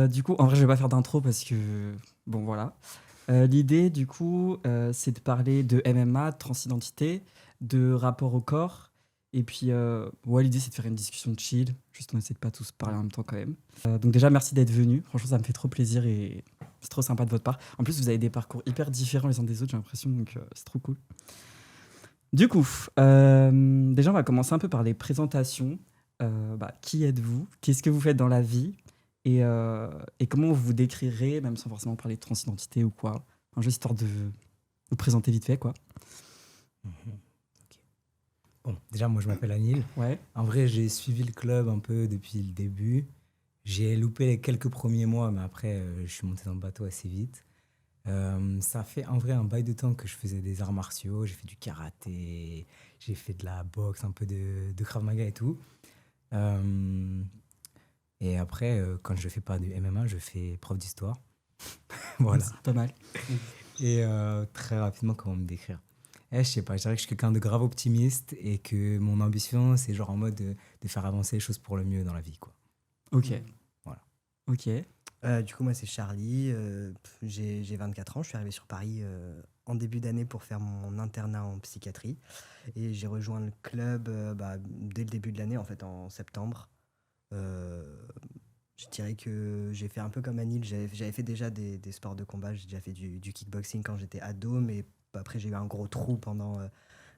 Du coup, en vrai, je vais pas faire d'intro parce que, bon, voilà. L'idée, du coup, c'est de parler de MMA, de transidentité, de rapport au corps. Et puis, ouais, l'idée, c'est de faire une discussion de chill. Juste, on essaie de pas tous parler en même temps quand même. Donc déjà, merci d'être venu. Franchement, ça me fait trop plaisir et c'est trop sympa de votre part. En plus, vous avez des parcours hyper différents les uns des autres, j'ai l'impression, donc c'est trop cool. Du coup, déjà, on va commencer un peu par les présentations. Qui êtes-vous? Qu'est-ce que vous faites dans la vie? Et comment vous vous décrirez, même sans forcément parler de transidentité ou quoi? Un jeu histoire de vous présenter vite fait, quoi. Mhm. Ok. Bon, déjà, moi, je m'appelle Anil. Ouais. En vrai, j'ai suivi le club un peu depuis le début. J'ai loupé les quelques premiers mois, mais après, je suis monté dans le bateau assez vite. Ça fait en vrai un bail de temps que je faisais des arts martiaux. J'ai fait du karaté, j'ai fait de la boxe, un peu de Krav Maga et tout. Euh, et après, quand je fais pas du MMA, je fais prof d'histoire. Voilà. C'est pas mal. Et très rapidement, comment me décrire? Je sais pas, je dirais que je suis quelqu'un de grave optimiste et que mon ambition, c'est genre en mode de faire avancer les choses pour le mieux dans la vie, quoi. Ok. Voilà. Ok. Du coup, moi, c'est Charlie. J'ai 24 ans. Je suis arrivé sur Paris en début d'année pour faire mon internat en psychiatrie. Et j'ai rejoint le club dès le début de l'année, en fait, en septembre. Euh, je dirais que j'ai fait un peu comme Anil. J'avais fait déjà des sports de combat. J'ai déjà fait du kickboxing quand j'étais ado. Mais après, j'ai eu un gros trou pendant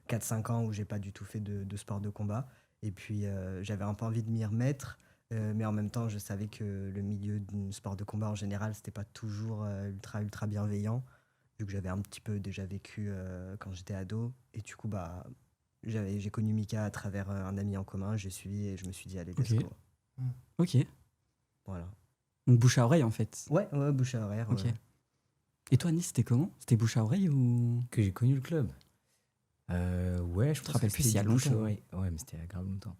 4-5 ans où j'ai pas du tout fait de sport de combat. Et puis, j'avais un peu envie de m'y remettre. Mais en même temps, je savais que le milieu du sport de combat en général, c'était pas toujours ultra bienveillant, vu que j'avais un petit peu déjà vécu quand j'étais ado. Et du coup, j'ai connu Mika à travers un ami en commun. J'ai suivi et je me suis dit, allez, let's Ok. go. Ok. Voilà. Donc bouche à oreille, en fait. Ouais, bouche à oreille. Ok. Ouais. Et toi, Nice, c'était comment? C'était bouche à oreille ou... Que j'ai connu le club. Ouais, je te pense rappelles que plus, c'était il y a du bouche à longtemps, hein. oreille. Ouais, mais c'était il y a grave longtemps.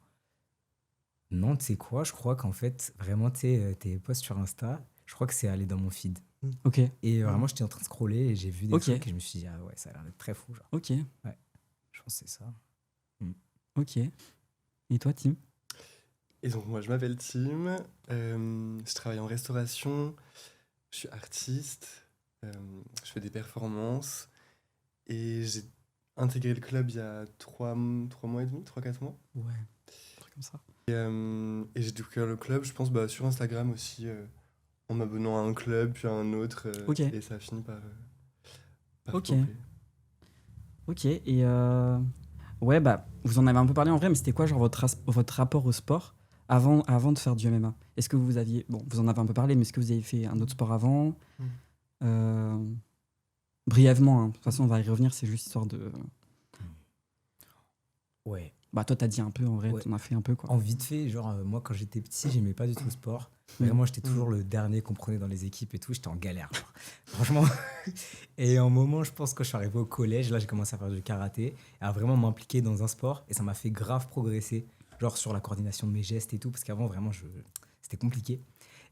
Non, tu sais quoi, je crois qu'en fait, vraiment, tu sais, tes posts sur Insta, je crois que c'est allé dans mon feed. Ok. Et vraiment, j'étais en train de scroller et j'ai vu des Ok. trucs et je me suis dit, ah ouais, ça a l'air d'être très fou, genre. Ok. Ouais, je pense que c'est ça. Ok. Et toi, Tim? Et donc moi je m'appelle Tim, je travaille en restauration, je suis artiste, je fais des performances et j'ai intégré le club il y a 3 mois et demi, 3-4 mois. Ouais. Un truc comme ça. Et j'ai découvert le club, je pense, sur Instagram aussi, en m'abonnant à un club puis à un autre, Ok. et ça a fini par Ok. popper. Ok. Et ouais, vous en avez un peu parlé en vrai, mais c'était quoi, genre, votre rapport au sport avant de faire du MMA? Est-ce que vous aviez... Bon, vous en avez un peu parlé, mais est-ce que vous avez fait un autre sport avant? Euh, Brièvement, hein. De toute façon, on va y revenir, c'est juste histoire de... Ouais. Bah, toi, t'as dit un peu, en vrai, Ouais. t'en as fait un peu, quoi. En vite fait, genre, moi, quand j'étais petit, j'aimais pas du tout le sport. Vraiment, j'étais toujours le dernier qu'on prenait dans les équipes et tout. J'étais en galère, genre. Franchement. Et à un moment, je pense, quand je suis arrivé au collège, là, j'ai commencé à faire du karaté et à vraiment m'impliquer dans un sport. Et ça m'a fait grave progresser, genre sur la coordination de mes gestes et tout. Parce qu'avant, vraiment, c'était compliqué.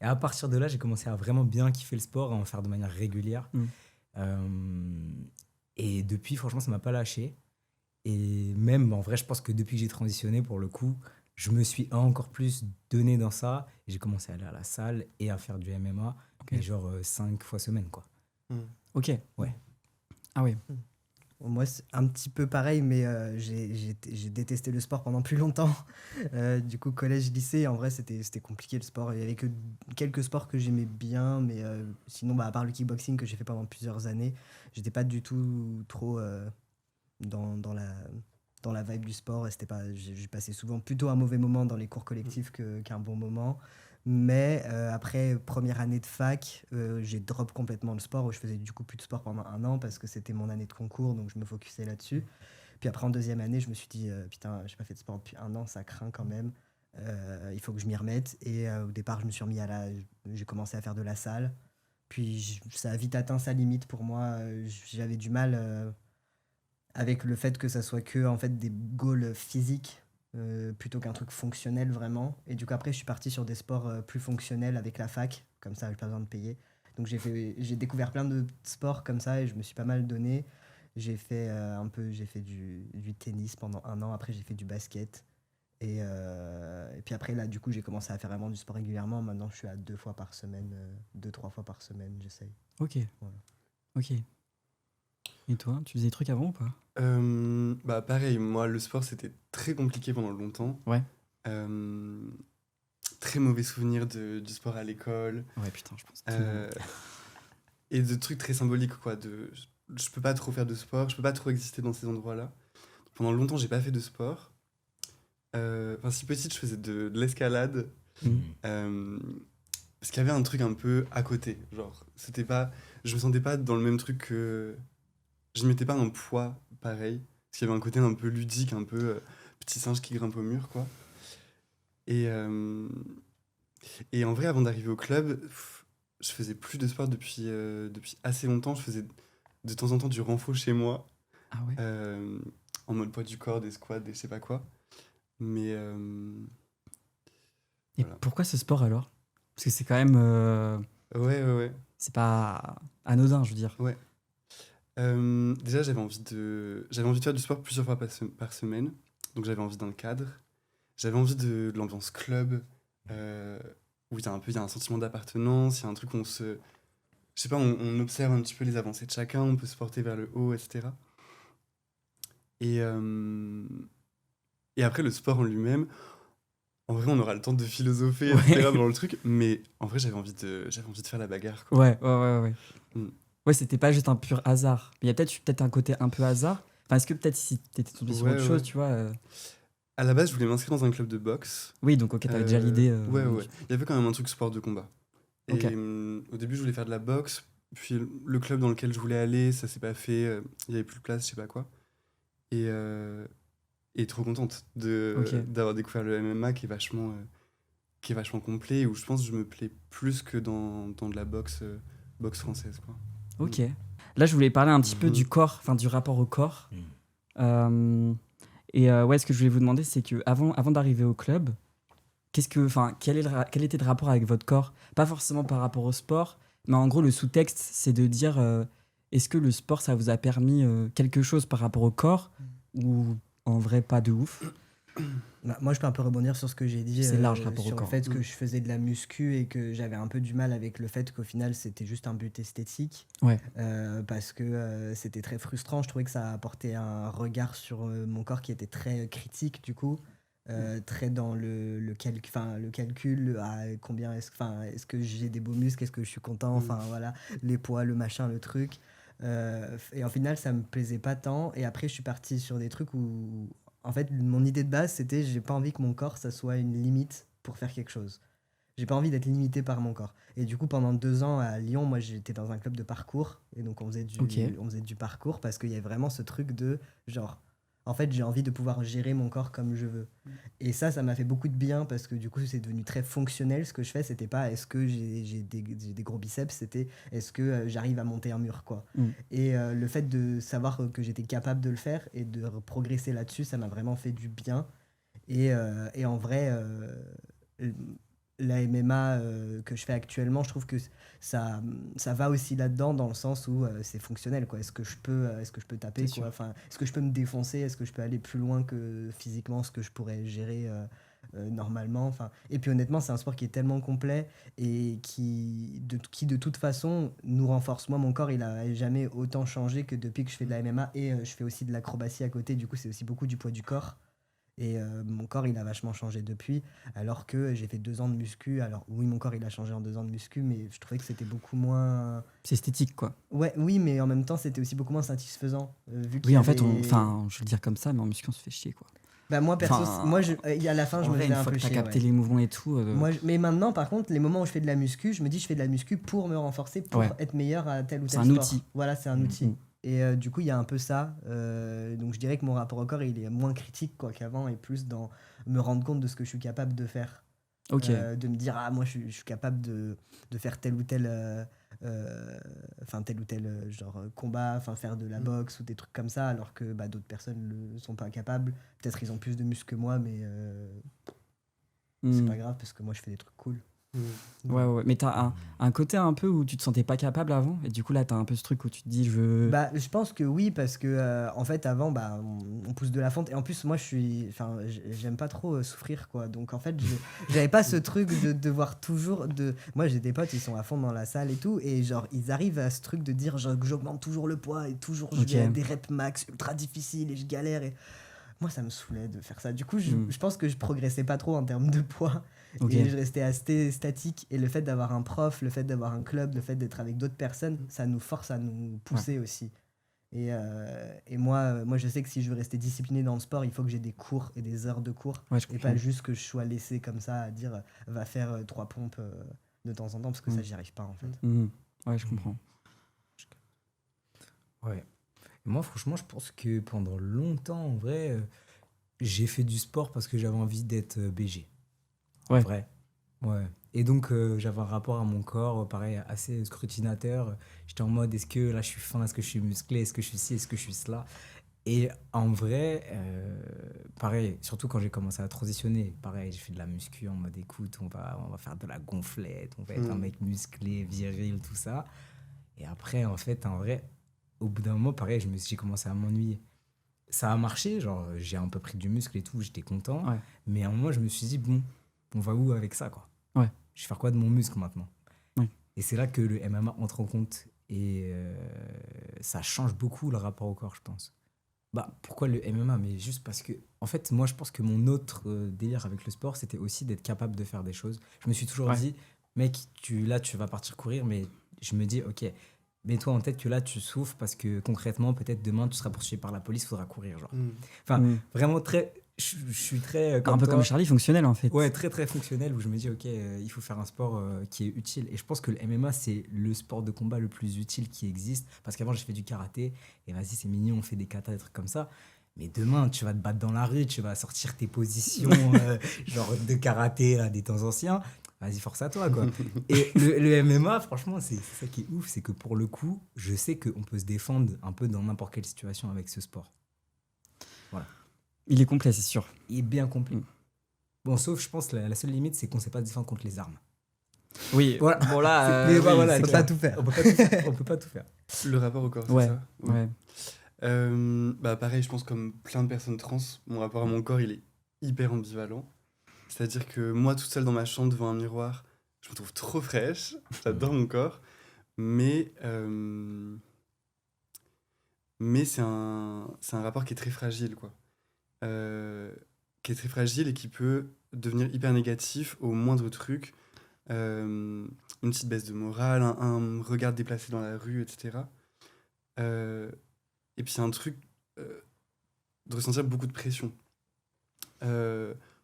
Et à partir de là, j'ai commencé à vraiment bien kiffer le sport, à en faire de manière régulière. Euh, Et depuis, franchement, ça m'a pas lâché. Et même, en vrai, je pense que depuis que j'ai transitionné, pour le coup, je me suis encore plus donné dans ça. Et j'ai commencé à aller à la salle et à faire du MMA, Ok. mais genre 5 fois semaine, quoi. Ok. Ouais. Ah ouais. Bon, moi, c'est un petit peu pareil, mais j'ai détesté le sport pendant plus longtemps. Du coup, collège, lycée, en vrai, c'était compliqué le sport. Il y avait que quelques sports que j'aimais bien, mais sinon, à part le kickboxing que j'ai fait pendant plusieurs années, j'étais pas du tout trop dans la vibe du sport. Et j'ai passé souvent plutôt un mauvais moment dans les cours collectifs qu'un bon moment. Mais après première année de fac, j'ai drop complètement le sport où je faisais du coup plus de sport pendant un an parce que c'était mon année de concours, donc je me focusais là-dessus. Puis après en deuxième année, je me suis dit putain, j'ai pas fait de sport depuis un an, ça craint quand même. Il faut que je m'y remette. Et au départ, je me suis remis j'ai commencé à faire de la salle. Puis ça a vite atteint sa limite pour moi. J'avais du mal avec le fait que ça soit que en fait des goals physiques plutôt qu'un truc fonctionnel vraiment. Et du coup après je suis parti sur des sports plus fonctionnels avec la fac, comme ça j'ai pas besoin de payer. Donc j'ai découvert plein de sports comme ça et je me suis pas mal donné. J'ai fait du tennis pendant un an, après j'ai fait du basket. Et puis après, là, du coup, j'ai commencé à faire vraiment du sport régulièrement. Maintenant, je suis à 2 fois par semaine, 2-3 fois par semaine, j'essaye. Ok. Voilà. Ok. Et toi, tu faisais des trucs avant ou pas? Bah pareil, moi le sport c'était très compliqué pendant longtemps. Ouais. Euh, Très mauvais souvenir du sport à l'école. Ouais, putain, je pense. Que tout le monde. Euh, et de trucs très symboliques quoi. Je peux pas trop faire de sport, je peux pas trop exister dans ces endroits-là. Pendant longtemps j'ai pas fait de sport. Enfin si petite je faisais de l'escalade. Mhm. Euh, Parce qu'il y avait un truc un peu à côté. Genre, c'était pas. Je me sentais pas dans le même truc que. Je mettais pas un poids pareil. Parce qu'il y avait un côté un peu ludique, un peu petit singe qui grimpe au mur, quoi. Et, euh, et en vrai, avant d'arriver au club, je faisais plus de sport depuis assez longtemps. Je faisais de temps en temps du renfo chez moi, Ah ouais. euh, en mode poids du corps, des squats, des je sais pas quoi. Mais Et voilà. pourquoi ce sport alors? Parce que c'est quand même. Ouais. C'est pas anodin, je veux dire. Ouais. Déjà, j'avais envie de faire du sport plusieurs fois par semaine. Donc, j'avais envie d'un cadre. J'avais envie de l'ambiance club, euh, où il y a un sentiment d'appartenance, il y a un truc où je sais pas, on observe un petit peu les avancées de chacun, on peut se porter vers le haut, etc. Et, euh, et après, le sport en lui-même, en vrai, on aura le temps de philosopher, etc. Ouais. dans le truc, mais en vrai, j'avais envie de faire la bagarre, quoi. Ouais. Mm. Ouais, c'était pas juste un pur hasard. Mais il y a peut-être un côté un peu hasard. Enfin, est-ce que peut-être si t'étais tombé sur autre chose, Ouais. tu vois. À la base, je voulais m'inscrire dans un club de boxe. Oui, donc ok, t'avais déjà l'idée. Ouais. Il y avait quand même un truc sport de combat. Ok. Et au début, je voulais faire de la boxe. Puis le club dans lequel je voulais aller, ça s'est pas fait. Il y avait plus de place, je sais pas quoi. Et trop contente Ok. d'avoir découvert le MMA qui est vachement complet, où je pense que je me plais plus que dans de la boxe française, quoi. Ok. Là, je voulais parler un petit peu Mhm. du corps, enfin du rapport au corps. Mm. Ouais, ce que je voulais vous demander, c'est que avant d'arriver au club, quel était le rapport avec votre corps? Pas forcément par rapport au sport, mais en gros, le sous-texte, c'est de dire est-ce que le sport, ça vous a permis quelque chose par rapport au corps ou en vrai pas de ouf? Bah, moi, je peux un peu rebondir sur ce que j'ai dit C'est large, rapport au sur le corps. fait que Mm. je faisais de la muscu et que j'avais un peu du mal avec le fait qu'au final, c'était juste un but esthétique. Ouais. Parce que c'était très frustrant. Je trouvais que ça apportait un regard sur mon corps qui était très critique, du coup. Très dans le calcul à combien est-ce que j'ai des beaux muscles, est-ce que je suis content, enfin voilà, les poids, le machin, le truc. Et en final, ça me plaisait pas tant. Et après, je suis parti sur des trucs où, en fait, mon idée de base, c'était j'ai pas envie que mon corps, ça soit une limite pour faire quelque chose. J'ai pas envie d'être limité par mon corps. Et du coup, pendant 2 ans à Lyon, moi, j'étais dans un club de parcours. Et donc, Ok. on faisait du parcours parce qu'il y a vraiment ce truc de genre, en fait, j'ai envie de pouvoir gérer mon corps comme je veux. Et ça m'a fait beaucoup de bien parce que du coup, c'est devenu très fonctionnel. Ce que je fais, c'était pas est-ce que j'ai des gros biceps, c'était est-ce que j'arrive à monter un mur, quoi. Mm. Et le fait de savoir que j'étais capable de le faire et de progresser là-dessus, ça m'a vraiment fait du bien. Et en vrai, la MMA que je fais actuellement, je trouve que ça va aussi là-dedans dans le sens où c'est fonctionnel, quoi. Est-ce que je peux taper, C'est sûr. quoi. Enfin, est-ce que je peux me défoncer? Est-ce que je peux aller plus loin que physiquement ce que je pourrais gérer normalement? Enfin, et puis honnêtement, c'est un sport qui est tellement complet et qui de toute façon nous renforce. Moi, mon corps, il a jamais autant changé que depuis que je fais de la MMA et je fais aussi de l'acrobatie à côté. Du coup, c'est aussi beaucoup du poids du corps. Et mon corps, il a vachement changé depuis, alors que j'ai fait 2 ans de muscu. Alors oui, mon corps, il a changé en 2 ans de muscu, mais je trouvais que c'était beaucoup moins... C'est esthétique, quoi. Ouais, oui, mais en même temps, c'était aussi beaucoup moins satisfaisant. Vu qu'il Oui, y en fait, avait... je veux le dire comme ça, mais en muscu, on se fait chier, quoi. Bah, moi, perso, Enfin, moi, à la fin, je En me vrai, faisais une un fois peu que t'as chier, capté ouais. les mouvements et tout. Mais maintenant, par contre, les moments où je fais de la muscu, je me dis je fais de la muscu pour me renforcer, pour Ouais. être meilleur à tel ou C'est tel un sport. outil. Voilà, c'est un Mm. outil. Et du coup, il y a un peu ça. Donc je dirais que mon rapport au corps, il est moins critique quoi, qu'avant et plus dans me rendre compte de ce que je suis capable de faire. Ok. De me dire, ah, moi, je suis capable de faire tel ou tel, genre combat, enfin faire de la boxe ou des trucs comme ça, alors que bah, d'autres personnes ne sont pas capables. Peut-être ils ont plus de muscles que moi, mais c'est Hmm. pas grave parce que moi, je fais des trucs cool. Ouais. Mais t'as un côté un peu où tu te sentais pas capable avant, et du coup là t'as un peu ce truc où tu te dis je veux. Bah, je pense que oui, parce que en fait, avant, bah, on pousse de la fonte. Et en plus, moi, j'aime pas trop souffrir, quoi. Donc, en fait, j'avais pas ce truc de devoir toujours. Moi, j'ai des potes, ils sont à fond dans la salle et tout. Et genre, ils arrivent à ce truc de dire genre, que j'augmente toujours le poids et toujours je Ok. vais à des reps max ultra difficiles et je galère. Et moi, ça me saoulait de faire ça. Du coup, je pense que je progressais pas trop en termes de poids. Ok. Et je restais assez statique. Et le fait d'avoir un prof, le fait d'avoir un club, le fait d'être avec d'autres personnes, ça nous force à nous pousser aussi. Et moi, je sais que si je veux rester discipliné dans le sport, il faut que j'ai des cours et des heures de cours. Ouais, je Et comprends. pas juste que je sois laissé comme ça à dire va faire 3 pompes de temps en temps, parce que ça, j'y arrive pas en fait. Ouais, je comprends. Ouais. Et moi, franchement, je pense que pendant longtemps, en vrai, j'ai fait du sport parce que j'avais envie d'être BG. Ouais. En vrai. Ouais. Et donc, j'avais un rapport à mon corps, pareil, assez scrutinateur. J'étais en mode, est-ce que là, je suis fin, est-ce que je suis musclé, est-ce que je suis ci, est-ce que je suis cela. Et en vrai, pareil, surtout quand j'ai commencé à transitionner, pareil, j'ai fait de la muscu en mode, écoute, on va faire de la gonflette, on va être un mec musclé, viril, tout ça. Et après, en fait, en vrai, au bout d'un moment, pareil, j'ai commencé à m'ennuyer. Ça a marché, genre, j'ai un peu pris du muscle et tout, j'étais content. Ouais. Mais à un moment, je me suis dit, bon, on va où avec ça, quoi? Ouais. Je vais faire quoi de mon muscle maintenant? Ouais. Et c'est là que le MMA entre en compte. Et ça change beaucoup le rapport au corps, je pense. Bah, pourquoi le MMA? Mais juste parce que, en fait, moi, je pense que mon autre délire avec le sport, c'était aussi d'être capable de faire des choses. Je me suis toujours dit, mec, là, tu vas partir courir, mais je me dis, ok, mets-toi en tête que là, tu souffres parce que concrètement, peut-être demain, tu seras poursuivi par la police, il faudra courir. Genre. Enfin, vraiment très. Je suis très. Un peu toi. comme Charlie, fonctionnel en fait. Ouais, très très fonctionnel où je me dis, ok, il faut faire un sport qui est utile. Et je pense que le MMA, c'est le sport de combat le plus utile qui existe. Parce qu'avant, j'ai fait du karaté. Et vas-y, c'est mignon, on fait des katas, des trucs comme ça. Mais demain, tu vas te battre dans la rue, tu vas sortir tes positions genre de karaté là, des temps anciens. Vas-y, force à toi, quoi. Et le MMA, franchement, c'est ça qui est ouf. C'est que pour le coup, je sais qu'on peut se défendre un peu dans n'importe quelle situation avec ce sport. Voilà. Il est complet, c'est sûr. Il est bien complet. Bon, sauf, je pense, la seule limite, c'est qu'on ne sait pas se défendre contre les armes. Oui, voilà. Bon là, Mais bah, voilà, on peut pas tout faire. On peut pas tout faire. Le rapport au corps, c'est Ouais. ça? Ouais. Bah pareil, je pense comme plein de personnes trans, mon rapport à mon corps, il est hyper ambivalent. C'est-à-dire que moi, toute seule dans ma chambre devant un miroir, je me trouve trop fraîche, j'adore mon corps, mais c'est un rapport qui est très fragile, quoi. Qui est très fragile et qui peut devenir hyper négatif au moindre truc. Une petite baisse de morale, un regard déplacé dans la rue, etc. Et puis c'est un truc de ressentir beaucoup de pression.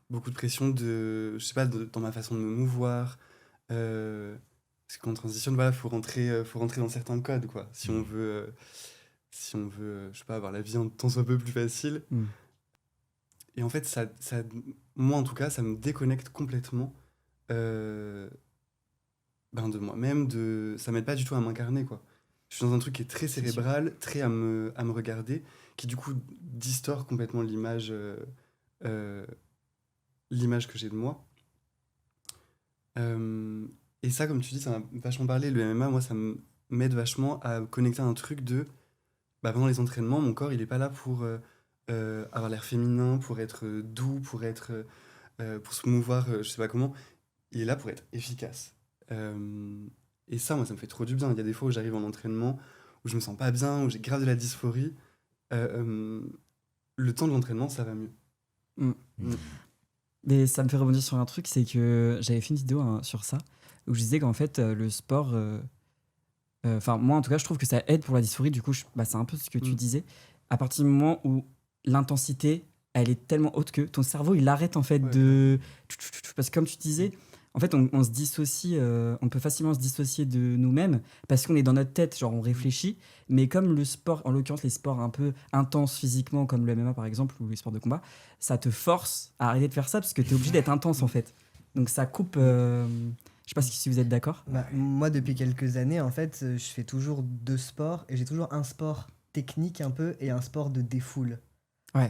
Beaucoup de pression je sais pas, dans ma façon de me mouvoir. Parce qu'en transition, voilà, faut rentrer dans certains codes, quoi. Si on veut, je sais pas, avoir la vie un tant soit peu plus facile. Et en fait, moi en tout cas, ça me déconnecte complètement de moi-même. Ça m'aide pas du tout à m'incarner, quoi. Je suis dans un truc qui est très cérébral, très à me regarder, qui du coup distord complètement l'image que j'ai de moi. Et ça, comme tu dis, ça m'a vachement parlé. Le MMA, moi, ça m'aide vachement à connecter un truc de... pendant les entraînements, mon corps, il est pas là pour avoir l'air féminin, pour être doux, pour se mouvoir, je sais pas comment. Il est là pour être efficace. Et ça, moi, ça me fait trop du bien. Il y a des fois où j'arrive en entraînement, où je me sens pas bien, où j'ai grave de la dysphorie. Le temps de l'entraînement, ça va mieux. Mais ça me fait rebondir sur un truc, c'est que j'avais fait une vidéo sur ça, où je disais qu'en fait, le sport... Enfin, moi, en tout cas, je trouve que ça aide pour la dysphorie. Du coup, c'est un peu ce que tu disais. À partir du moment où l'intensité, elle est tellement haute que ton cerveau, il arrête en fait de... Parce que comme tu disais... En fait, on se dissocie, on peut facilement se dissocier de nous-mêmes parce qu'on est dans notre tête, genre on réfléchit. Mais comme le sport, en l'occurrence les sports un peu intenses physiquement, comme le MMA par exemple, ou les sports de combat, ça te force à arrêter de faire ça parce que tu es obligé d'être intense en fait. Donc ça coupe... Je sais pas si vous êtes d'accord. Moi, depuis quelques années, en fait, je fais toujours 2 sports et j'ai toujours un sport technique un peu et un sport de défoule.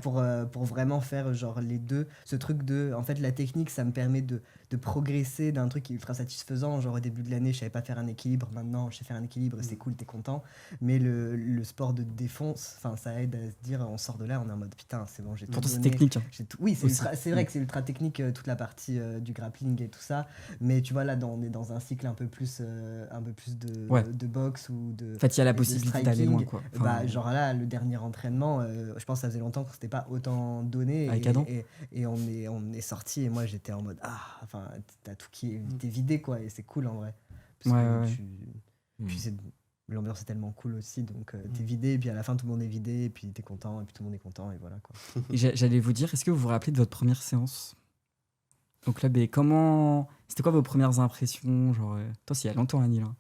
Pour vraiment faire genre les deux, ce truc de en fait la technique ça me permet de de progresser d'un truc qui est ultra satisfaisant. Genre au début de l'année, je savais pas faire un équilibre. Maintenant, je sais faire un équilibre et c'est cool, t'es content. Mais le sport de défense, ça aide à se dire, on sort de là, on est en mode putain, c'est bon, j'ai tout Pourtant, c'est donné. technique. Hein. Oui, Aussi. c'est vrai que c'est ultra technique, toute la partie du grappling et tout ça. Mais tu vois, là, on est dans un cycle un peu plus de boxe ou de. En fait, il y a la de possibilité d'aller loin, striking. quoi. Genre là, le dernier entraînement, je pense que ça faisait longtemps qu'on s'était pas autant donné. Avec Adam. Et on est sorti et moi j'étais en mode t'as tout qui t'es vidé quoi, et c'est cool en vrai. Parce que puis l'ambiance est tellement cool aussi, donc t'es vidé et puis à la fin tout le monde est vidé et puis t'es content et puis tout le monde est content et voilà quoi. Et j'allais vous dire, est-ce que vous vous rappelez de votre première séance au club et c'était quoi vos premières impressions, genre toi c'est il y a longtemps Annie là.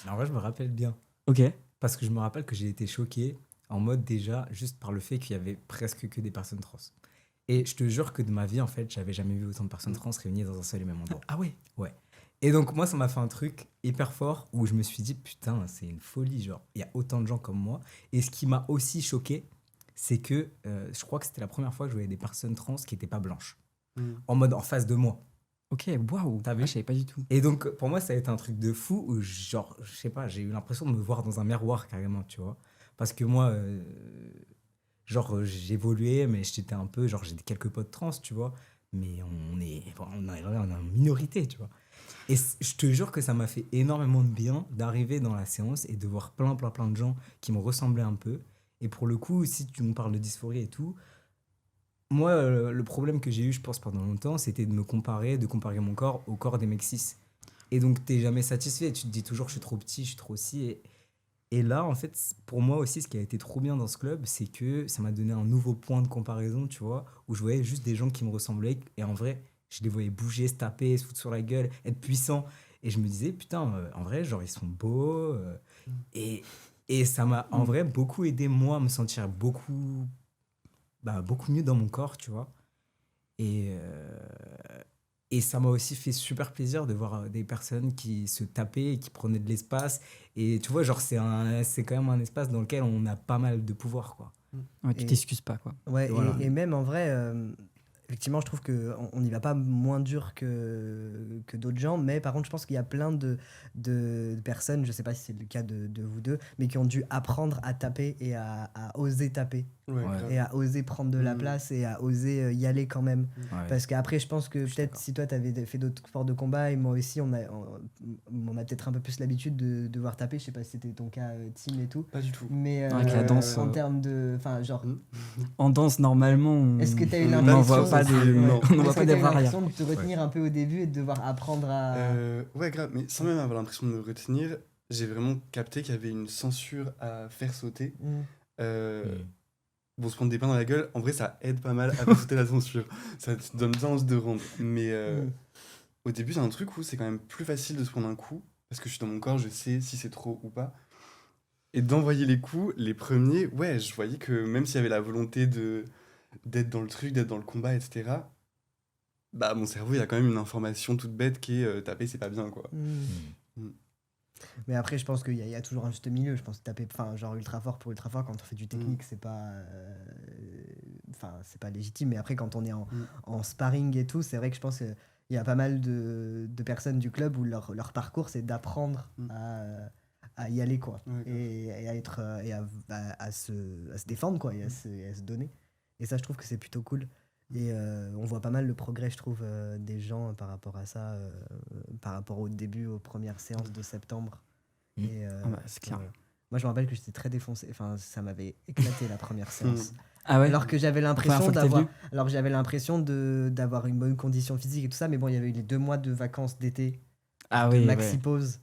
En vrai je me rappelle bien. Ok. Parce que je me rappelle que j'ai été choqué en mode déjà juste par le fait qu'il y avait presque que des personnes trans. Et je te jure que de ma vie, en fait, j'avais jamais vu autant de personnes trans réunies dans un seul et même endroit. Ah ouais. Ouais. Et donc, moi, ça m'a fait un truc hyper fort où je me suis dit, putain, c'est une folie, genre, il y a autant de gens comme moi. Et ce qui m'a aussi choqué, c'est que je crois que c'était la première fois que je voyais des personnes trans qui n'étaient pas blanches. En mode en face de moi. Ok, waouh. T'as vu ? Je savais pas du tout. Et donc, pour moi, ça a été un truc de fou où, genre, je sais pas, j'ai eu l'impression de me voir dans un miroir carrément, tu vois. Parce que moi, j'évoluais, mais j'étais un peu, j'ai quelques potes trans, tu vois. Mais on est en minorité, tu vois. Et je te jure que ça m'a fait énormément de bien d'arriver dans la séance et de voir plein de gens qui me ressemblaient un peu. Et pour le coup, si tu me parles de dysphorie et tout, moi, le problème que j'ai eu, je pense, pendant longtemps, c'était de comparer mon corps au corps des mecs cis. Et donc, t'es jamais satisfait. Tu te dis toujours, je suis trop petit, je suis trop ci. Et là, en fait, pour moi aussi, ce qui a été trop bien dans ce club, c'est que ça m'a donné un nouveau point de comparaison, tu vois, où je voyais juste des gens qui me ressemblaient. Et en vrai, je les voyais bouger, se taper, se foutre sur la gueule, être puissants. Et je me disais, putain, en vrai, genre, ils sont beaux. Et ça m'a, en vrai, beaucoup aidé, moi, à me sentir beaucoup mieux dans mon corps, tu vois. Et ça m'a aussi fait super plaisir de voir des personnes qui se tapaient et qui prenaient de l'espace. Et tu vois, genre, c'est quand même un espace dans lequel on a pas mal de pouvoir, quoi. Ouais, tu t'excuses pas, quoi. Ouais, Voilà. et même en vrai, effectivement, je trouve qu'on n'y va pas moins dur que d'autres gens, mais par contre, je pense qu'il y a plein de personnes, je sais pas si c'est le cas de vous deux, mais qui ont dû apprendre à taper et à oser taper. Ouais, Ouais. grave. Et à oser prendre de la place et à oser y aller quand même. Ouais. Parce qu'après, je pense que Je suis peut-être d'accord. si toi, tu avais fait d'autres sports de combat et moi aussi, on a peut-être un peu plus l'habitude de devoir taper. Je sais pas si c'était ton cas, Tim et tout. Pas du tout. Mais Avec la danse, en termes de. Enfin, genre. En danse, normalement, Est-ce que tu as eu on on l'impression. n'en voit pas des, Non. on n'en voit Est-ce pas que des t'as eu barrières. l'impression de te retenir un peu au début et de devoir apprendre à. Ouais, grave, mais sans même avoir l'impression de me retenir, j'ai vraiment capté qu'il y avait une censure à faire sauter. Bon, se prendre des pains dans la gueule, en vrai, ça aide pas mal à faire sauter la censure. Ça te donne bien envie de rendre. Mais au début, c'est un truc où c'est quand même plus facile de se prendre un coup, parce que je suis dans mon corps, je sais si c'est trop ou pas. Et d'envoyer les coups, les premiers, ouais, je voyais que même s'il y avait la volonté d'être dans le truc, d'être dans le combat, etc., bah, mon cerveau, il y a quand même une information toute bête qui est taper, c'est pas bien, quoi. Mais après, je pense qu'il y a toujours un juste milieu. Je pense que taper, genre ultra fort pour ultra fort, quand on fait du technique, c'est pas légitime. Mais après, quand on est en sparring et tout, c'est vrai que je pense qu'il y a pas mal de personnes du club où leur parcours, c'est d'apprendre à y aller, quoi. Ouais, Et à être à se défendre, quoi, et à se donner. Et ça, je trouve que c'est plutôt cool. Et on voit pas mal le progrès, je trouve, des gens par rapport à ça, par rapport au début, aux premières séances de septembre. Et, Ah bah, c'est clair. voilà. Moi, je me rappelle que j'étais très défoncé. Enfin, ça m'avait éclaté la première séance. Ah ouais. Alors que j'avais Première l'impression fois que t'es d'avoir, venu alors que j'avais l'impression d'avoir une bonne condition physique et tout ça. Mais bon, il y avait eu les 2 mois de vacances d'été, Ah de oui, maxi ouais. pause,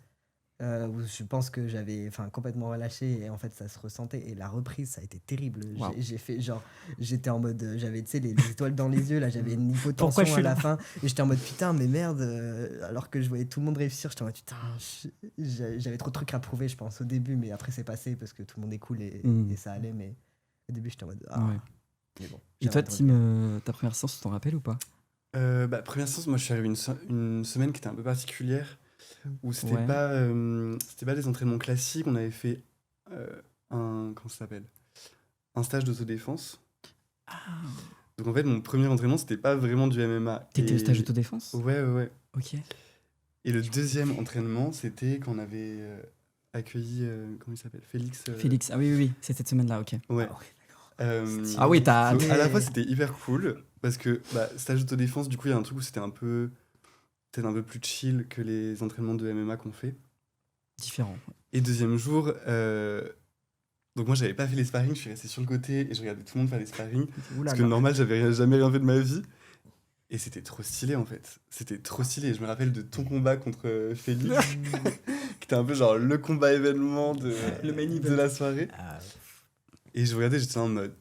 où je pense que j'avais complètement relâché et en fait ça se ressentait, et la reprise ça a été terrible. Wow. J'ai fait genre, j'étais en mode, j'avais, tu sais, les étoiles dans les yeux là, j'avais une Pourquoi je hypotension suis à la là fin et j'étais en mode putain mais merde, alors que je voyais tout le monde réussir, j'étais en mode putain, j'avais trop de trucs à prouver je pense au début, mais après c'est passé parce que tout le monde est cool et ça allait, mais au début j'étais en mode Ouais. mais bon. Et toi, Tim, ta première séance, tu t'en rappelles ou pas? Première séance, moi je suis arrivé une semaine qui était un peu particulière, où c'était Ouais. pas des entraînements classiques, on avait fait comment ça s'appelle, un stage d'autodéfense. Donc en fait, mon premier entraînement, c'était pas vraiment du MMA. T'étais Et- au stage d'autodéfense? Ouais. Ok. Et le deuxième entraînement, c'était quand on avait accueilli, comment il s'appelle? Félix. Félix, ah oui, c'est cette semaine-là, ok. Ouais. Ah oui, t'as. Donc, à la Ouais. fois, c'était hyper cool parce que stage d'autodéfense, du coup, il y a un truc où c'était peut-être un peu plus chill que les entraînements de MMA qu'on fait. Différent. Et deuxième jour, donc moi, j'avais pas fait les sparring, je suis resté sur le côté et je regardais tout le monde faire les sparring. Oula, Parce que normal, j'avais jamais rien fait de ma vie. Et c'était trop stylé en fait. C'était trop stylé. Et je me rappelle de ton combat contre Félix, qui était un peu genre le combat événement Le main de event. la soirée. Ah, Et je regardais, j'étais en mode.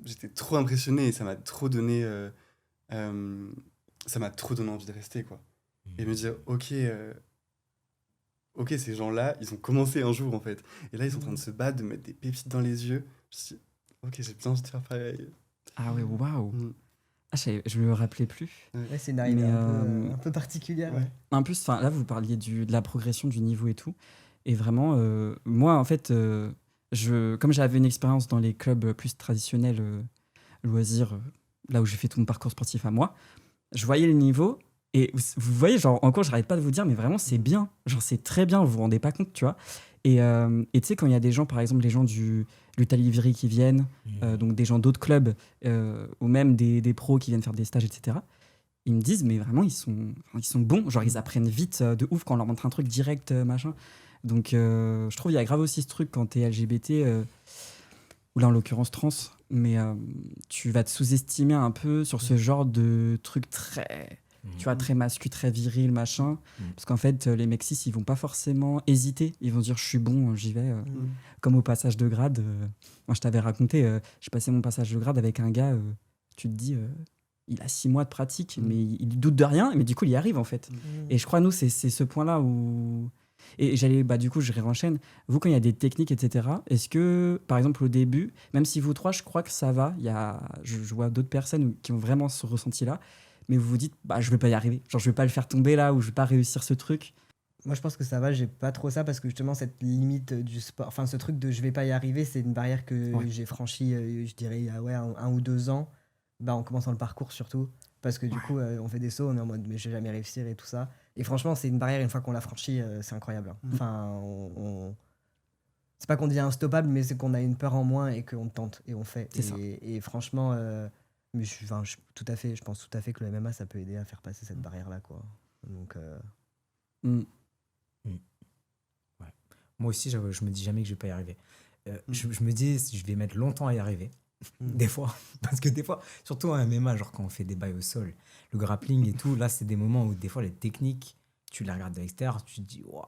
J'étais trop impressionné et ça m'a trop donné. Ça m'a trop donné envie de rester quoi. Et me dire, ok, ces gens-là, ils ont commencé un jour en fait. Et là, ils sont en train de se battre, de mettre des pépites dans les yeux. Je me suis dit, ok, j'ai bien envie de faire pareil. Ah ouais, waouh. Mm. Ah, je me rappelais plus. Ouais, c'est une arrivée Mais, un peu particulière. Ouais. En plus, là, vous parliez de la progression du niveau et tout. Et vraiment, moi, en fait, comme j'avais une expérience dans les clubs plus traditionnels, loisirs, là où j'ai fait tout mon parcours sportif à moi, je voyais le niveau. Et vous voyez, genre, encore, j'arrête pas de vous dire, mais vraiment, c'est bien. Genre, c'est très bien, vous vous rendez pas compte, tu vois. Et tu sais, quand il y a des gens, par exemple, les gens du Taliviri qui viennent, donc des gens d'autres clubs, ou même des pros qui viennent faire des stages, etc., ils me disent, mais vraiment, ils sont bons. Genre, ils apprennent vite de ouf quand on leur montre un truc direct, machin. Donc, je trouve qu'il y a grave aussi ce truc quand t'es LGBT, ou là, en l'occurrence, trans, mais tu vas te sous-estimer un peu sur ce genre de truc très... Tu vois, très masculin, très viril, machin. Parce qu'en fait, les mecs cis, ils vont pas forcément hésiter. Ils vont se dire, je suis bon, j'y vais. Comme au passage de grade. Moi, je t'avais raconté, j'ai passé mon passage de grade avec un gars, tu te dis, il a 6 mois de pratique, mais il doute de rien, mais du coup, il y arrive, en fait. Et je crois, nous, c'est ce point-là où... Et j'allais, du coup, je réenchaîne. Vous, quand il y a des techniques, etc., est-ce que, par exemple, au début, même si vous trois, je crois que ça va, je vois d'autres personnes qui ont vraiment ce ressenti-là, mais vous vous dites, je vais pas y arriver. Genre, je vais pas le faire tomber là, ou je vais pas réussir ce truc. Moi, je pense que ça va, j'ai pas trop ça parce que justement, cette limite du sport, enfin, ce truc de je vais pas y arriver, c'est une barrière que j'ai franchie, je dirais, il y a un ou 2 ans, en commençant le parcours surtout. Parce que du coup, on fait des sauts, on est en mode, mais je vais jamais réussir et tout ça. Et franchement, c'est une barrière, une fois qu'on l'a franchie, c'est incroyable. Enfin, c'est pas qu'on dit instoppable, mais c'est qu'on a une peur en moins et qu'on tente et on fait. C'est ça. Et franchement, mais je pense tout à fait que le MMA, ça peut aider à faire passer cette barrière-là, quoi. Donc, Moi aussi, je me dis jamais que je vais pas y arriver. Je me dis, je vais mettre longtemps à y arriver. Des fois. Parce que des fois, surtout en MMA, genre quand on fait des bails au sol, le grappling et tout, là, c'est des moments où des fois, les techniques, tu les regardes de l'extérieur, tu te dis, waouh,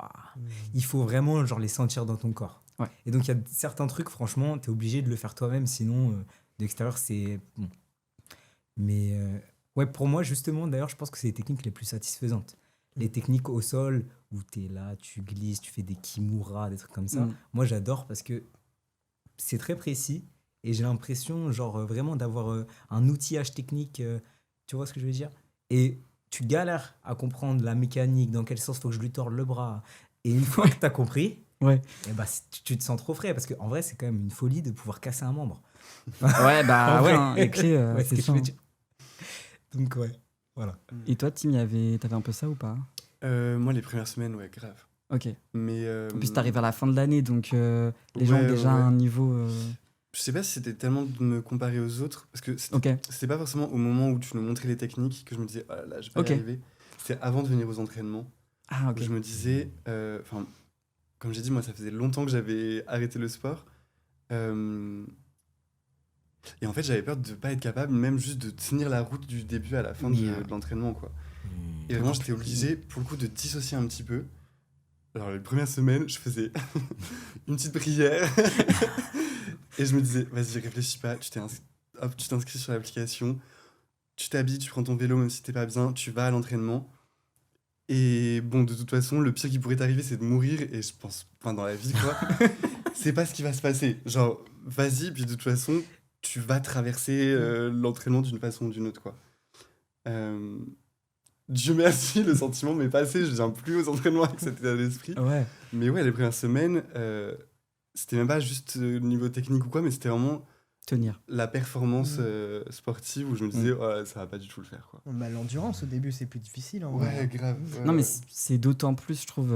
il faut vraiment genre, les sentir dans ton corps. Ouais. Et donc, il y a certains trucs, franchement, tu es obligé de le faire toi-même, sinon, de l'extérieur, c'est bon. Mais ouais, pour moi, justement, d'ailleurs, je pense que c'est les techniques les plus satisfaisantes. Les techniques au sol, où tu es là, tu glisses, tu fais des kimuras, des trucs comme ça. Moi, j'adore parce que c'est très précis et j'ai l'impression, genre, vraiment d'avoir un outillage technique. Tu vois ce que je veux dire? Et tu galères à comprendre la mécanique, dans quel sens il faut que je lui torde le bras. Et une fois que tu as compris, Ouais. et tu te sens trop frais parce qu'en vrai, c'est quand même une folie de pouvoir casser un membre. Ouais, En vrai. les clés, Ouais, c'est ce que je ça. veux dire. Donc, ouais, voilà. Et toi, Tim, t'avais un peu ça ou pas? Moi, les premières semaines, ouais, grave. Ok. Mais, En plus, t'arrives à la fin de l'année, donc les gens ont Ouais, déjà ouais. un niveau... je sais pas si c'était tellement de me comparer aux autres, parce que Ok. c'était pas forcément au moment où tu nous montrais les techniques que je me disais, oh là là, je vais pas Ok. y arriver. C'était avant de venir aux entraînements. Ah, Où ok. je me disais, comme j'ai dit, moi, ça faisait longtemps que j'avais arrêté le sport. Et en fait, j'avais peur de pas être capable, même juste de tenir la route du début à la fin de l'entraînement, quoi. Et vraiment, j'étais obligé, pour le coup, de dissocier un petit peu. Alors, les premières semaines, je faisais une petite prière. Et je me disais, vas-y, réfléchis pas, tu t'inscris sur l'application, tu t'habilles, tu prends ton vélo, même si t'es pas bien, tu vas à l'entraînement. Et bon, de toute façon, le pire qui pourrait t'arriver, c'est de mourir. Et je pense, dans la vie, quoi, c'est pas ce qui va se passer. Genre, vas-y, puis de toute façon, tu vas traverser l'entraînement d'une façon ou d'une autre, quoi. Dieu merci, le sentiment m'est passé, je viens plus aux entraînements avec cet état d'esprit. Ouais. Mais ouais, les premières semaines, c'était même pas juste niveau technique ou quoi, mais c'était vraiment tenir. la performance sportive où je me disais, oh, ça va pas du tout le faire, quoi. Bah, l'endurance, au début, c'est plus difficile. En Ouais, vrai. grave. Non, mais c'est d'autant plus, je trouve,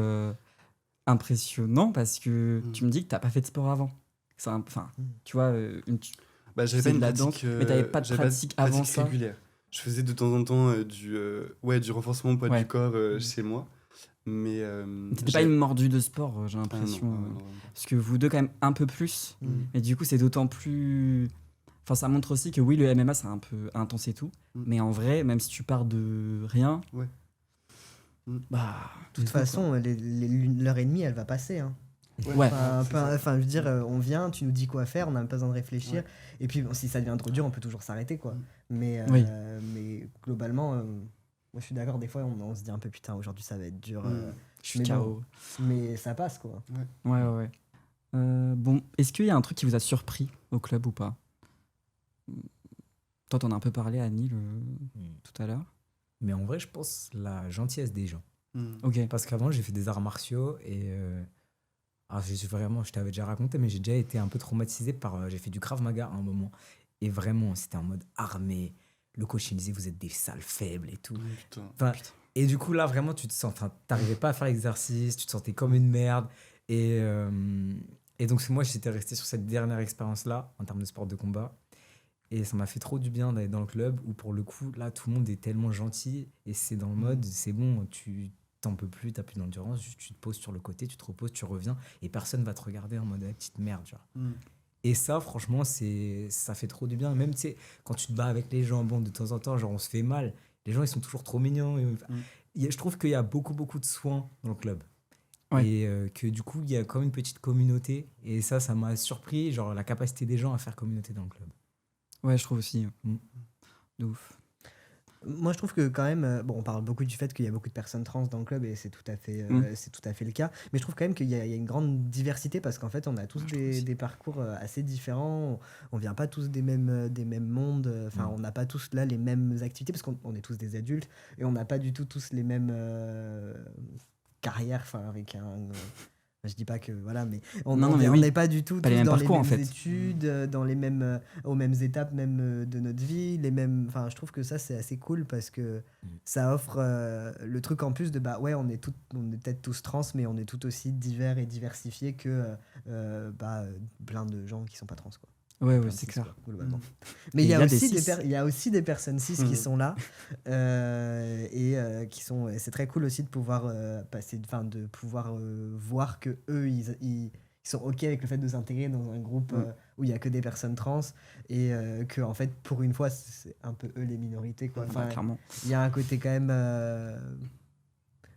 impressionnant parce que Mm. tu me dis que t'as pas fait de sport avant. Enfin, tu vois, Bah, j'avais c'est pas de une la pratique, danse, mais t'avais pas de j'avais pratique avant pratique ça. régulière. Je faisais de temps en temps du renforcement poids Ouais. du corps chez moi. Mais T'étais pas une mordue de sport, j'ai Ah, l'impression. non, non. Parce que vous deux, quand même, un peu plus. Mm. Et du coup, c'est d'autant plus. Enfin, ça montre aussi que oui, le MMA, c'est un peu intense et tout. Mm. Mais en vrai, même si tu pars de rien, Ouais. Mm. bah. De toute façon, l'heure et demie, elle va passer. Hein. Ouais. Enfin, je veux dire, on vient, tu nous dis quoi faire, on n'a même pas besoin de réfléchir. Ouais. Et puis, bon, si ça devient trop dur, on peut toujours s'arrêter, quoi. Mm. Mais globalement, moi, je suis d'accord, des fois, on se dit un peu, putain, aujourd'hui, ça va être dur. Je suis Mais KO. Mais ça passe, quoi. Ouais. Bon, est-ce qu'il y a un truc qui vous a surpris au club ou pas? Toi, t'en as un peu parlé, Annie, tout à l'heure. Mais en vrai, je pense la gentillesse des gens. Mm. Ok. Parce qu'avant, j'ai fait des arts martiaux et je t'avais déjà raconté, mais j'ai déjà été un peu traumatisé par. J'ai fait du Krav Maga à un moment. Et vraiment, c'était en mode armé. Le coach, il me disait, vous êtes des sales faibles et tout. Putain. Enfin, et du coup, là, vraiment, tu te sens. Enfin, t'arrivais pas à faire l'exercice, tu te sentais comme une merde. Et donc, moi, j'étais resté sur cette dernière expérience-là, en termes de sport de combat. Et ça m'a fait trop du bien d'aller dans le club où, pour le coup, là, tout le monde est tellement gentil. Et c'est dans le mode, c'est bon, tu t'en peux plus, t'as plus d'endurance, juste tu te poses sur le côté, tu te reposes, tu reviens. Et personne va te regarder en mode, ah, petite merde, genre. Mm. Et ça, franchement, ça fait trop du bien. Même, tu sais, quand tu te bats avec les gens, bon, de temps en temps, genre, on se fait mal. Les gens, ils sont toujours trop mignons. Je trouve qu'il y a beaucoup, beaucoup de soins dans le club. Ouais. Et que du coup, il y a comme une petite communauté. Et ça m'a surpris, genre, la capacité des gens à faire communauté dans le club. Ouais, je trouve aussi. Mm. De ouf. Moi, je trouve que quand même, bon, on parle beaucoup du fait qu'il y a beaucoup de personnes trans dans le club et c'est tout à fait, c'est tout à fait le cas. Mais je trouve quand même qu'il y a une grande diversité parce qu'en fait, on a tous des parcours assez différents. On vient pas tous des mêmes mondes. Enfin, on n'a pas tous là les mêmes activités parce qu'on est tous des adultes et on n'a pas du tout tous les mêmes carrières. Enfin, avec un. Je dis pas que voilà, mais on n'est pas du tout pas tous les mêmes dans parcours, les en mêmes fait. études, dans les mêmes, aux mêmes étapes même de notre vie, les mêmes. Enfin, je trouve que ça c'est assez cool parce que ça offre le truc en plus de bah ouais, on est peut-être tous trans, mais on est tout aussi divers et diversifiés que plein de gens qui sont pas trans, quoi. Ouais, Plein de c'est cis, clair. quoi, globalement. Mais il y a aussi des personnes cis qui sont là et qui sont. Et c'est très cool aussi de pouvoir de pouvoir voir que eux ils sont ok avec le fait de s'intégrer dans un groupe où il y a que des personnes trans et que en fait pour une fois c'est un peu eux les minorités, quoi. Enfin, clairement. il y a un côté quand même.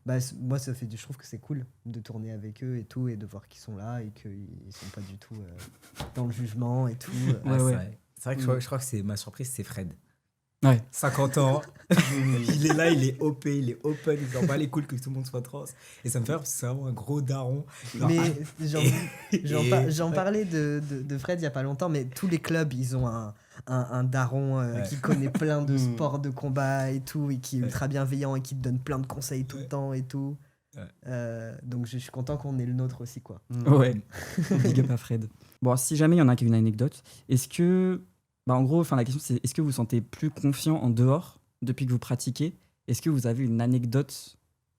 Moi, je trouve que c'est cool de tourner avec eux et tout, et de voir qu'ils sont là et qu'ils sont pas du tout dans le jugement et tout. C'est vrai que je crois que ma surprise, c'est Fred. Ouais. 50 ans, il est là, il est OP, il est open, il s'en bat les couilles que tout le monde soit trans. Et ça me fait rire parce que c'est vraiment un gros daron. Genre, mais j'en parlais de Fred il y a pas longtemps, mais tous les clubs, ils ont un daron qui connaît plein de sports de combat et tout, et qui est ultra bienveillant et qui te donne plein de conseils tout le temps et tout. Donc je suis content qu'on ait le nôtre aussi, quoi. Ouais. Big up à Fred. Bon, si jamais il y en a qui a une anecdote, est-ce que... en gros, la question c'est, est-ce que vous vous sentez plus confiant en dehors depuis que vous pratiquez? Est-ce que vous avez une anecdote,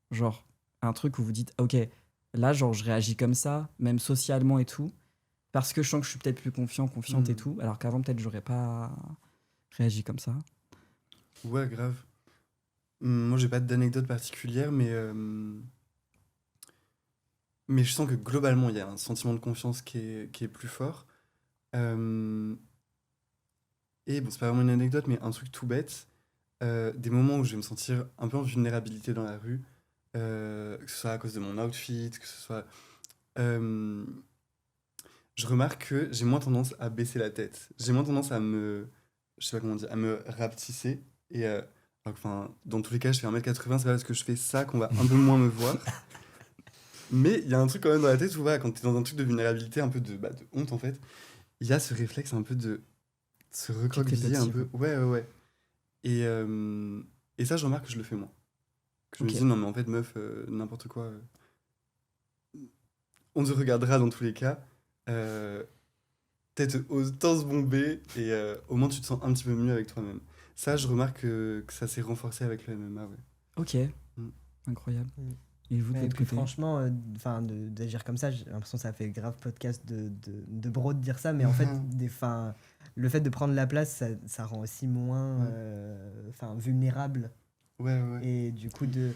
genre un truc où vous dites, ok, là, genre, je réagis comme ça, même socialement et tout, parce que je sens que je suis peut-être plus confiante et tout, alors qu'avant, peut-être, j'aurais pas réagi comme ça. Ouais, grave. Moi, j'ai pas d'anecdote particulière, mais je sens que globalement, il y a un sentiment de confiance qui est plus fort. Et bon, c'est pas vraiment une anecdote, mais un truc tout bête. Des moments où je vais me sentir un peu en vulnérabilité dans la rue, que ce soit à cause de mon outfit, que ce soit... je remarque que j'ai moins tendance à baisser la tête. J'ai moins tendance à me... Je sais pas comment dire, à me rapetisser. Et enfin, dans tous les cas, je fais 1m80, c'est pas parce que je fais ça qu'on va un peu moins me voir. Mais il y a un truc quand même dans la tête où, voilà, quand t'es dans un truc de vulnérabilité, un peu de honte, en fait, il y a ce réflexe un peu de se recroqueviller un peu. Ouais. Et ça, je remarque que je le fais moins. Que je me dis, non, mais en fait, meuf, n'importe quoi. On te regardera dans tous les cas. peut-être autant se bomber et au moins tu te sens un petit peu mieux avec toi-même. Ça, je remarque que ça s'est renforcé avec le MMA, ouais. Ok, incroyable. Mm. Et vous, de Et votre puis côté? franchement, d'agir comme ça, j'ai l'impression que ça fait grave podcast de bro de dire ça, mais en fait, le fait de prendre la place, ça rend aussi moins vulnérable. Ouais. Et du coup, de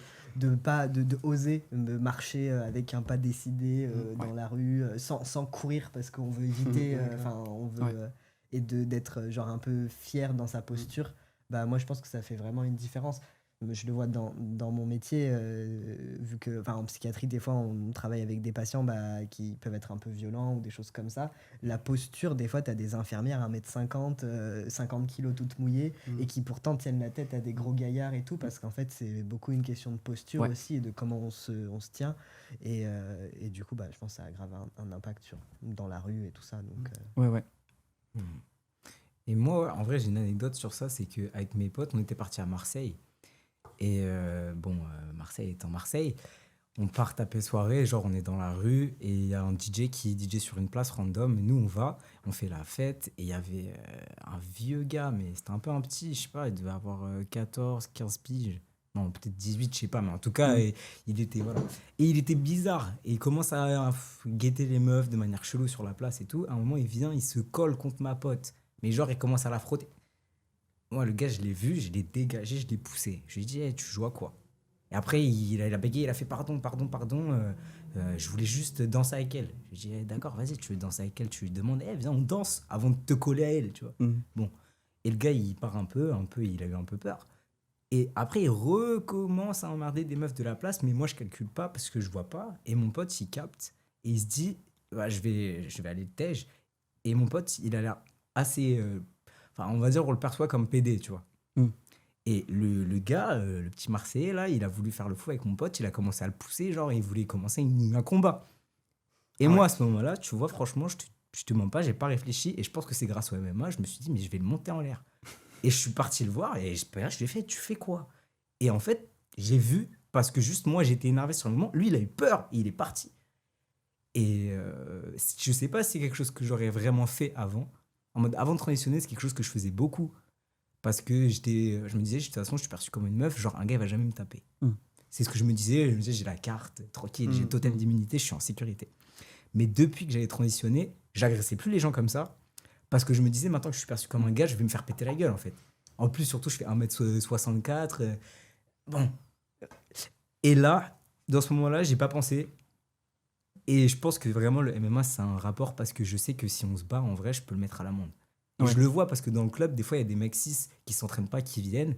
oser marcher avec un pas décidé dans la rue, sans courir parce qu'on veut éviter, on veut, Ouais. et d'être genre un peu fier dans sa posture, bah moi je pense que ça fait vraiment une différence. Je le vois dans mon métier, vu que en psychiatrie, des fois, on travaille avec des patients qui peuvent être un peu violents ou des choses comme ça. La posture, des fois, tu as des infirmières 1m50, 50 kilos toutes mouillées, et qui pourtant tiennent la tête à des gros gaillards et tout, parce qu'en fait, c'est beaucoup une question de posture Ouais. aussi et de comment on se tient. Et du coup, je pense que ça a grave un impact dans la rue et tout ça. Donc, Ouais. Et moi, en vrai, j'ai une anecdote sur ça, c'est qu'avec mes potes, on était partis à Marseille. Et Marseille étant Marseille, on part taper soirée, genre on est dans la rue et il y a un DJ qui DJ sur une place random. Et nous, on va, on fait la fête et il y avait un vieux gars, mais c'était un peu un petit, je sais pas, il devait avoir 14, 15 piges. Non, peut-être 18, je sais pas, mais en tout cas, il était, voilà. Et il était bizarre. Et il commence à guetter les meufs de manière chelou sur la place et tout. À un moment, il vient, il se colle contre ma pote. Mais genre, il commence à la frotter. Moi, le gars, je l'ai vu, je l'ai dégagé, je l'ai poussé. Je lui ai dit, hey, tu joues à quoi? Et après, il a bégayé, il a fait pardon. Je voulais juste danser avec elle. Je lui ai dit, hey, d'accord, vas-y, tu veux danser avec elle? Tu lui demandes, hey, viens, on danse avant de te coller à elle, tu vois. Bon. Et le gars, il part un peu, il a eu un peu peur. Et après, il recommence à emmerder des meufs de la place, mais moi, je calcule pas parce que je vois pas. Et mon pote, il capte et il se dit, je vais aller le tège. Et mon pote, il a l'air assez. On va dire, on le perçoit comme PD, tu vois. Et le gars, le petit Marseillais, là, il a voulu faire le fou avec mon pote, il a commencé à le pousser, genre, il voulait commencer un combat. Et moi, à ce moment-là, tu vois, franchement, je te mens pas, j'ai pas réfléchi, et je pense que c'est grâce au MMA, je me suis dit, mais je vais le monter en l'air. Et je suis parti le voir, et je lui ai fait, tu fais quoi? Et en fait, j'ai vu, parce que juste moi, j'étais énervé sur le moment, lui, il a eu peur, et il est parti. Et je sais pas si c'est quelque chose que j'aurais vraiment fait avant. En mode, avant de transitionner, c'est quelque chose que je faisais beaucoup. Parce que je me disais, de toute façon, je suis perçu comme une meuf, genre un gars, il va jamais me taper. C'est ce que je me disais, j'ai la carte, tranquille, j'ai totem d'immunité, je suis en sécurité. Mais depuis que j'avais transitionné, j'agressais plus les gens comme ça, parce que je me disais, maintenant que je suis perçu comme un gars, je vais me faire péter la gueule, en fait. En plus, surtout, je fais 1m64. Bon. Et là, dans ce moment-là, j'ai pas pensé. Et je pense que vraiment, le MMA, c'est un rapport, parce que je sais que si on se bat, en vrai, je peux le mettre à l'amende. Et je le vois parce que dans le club, des fois, il y a des mecs 6 qui s'entraînent pas, qui viennent,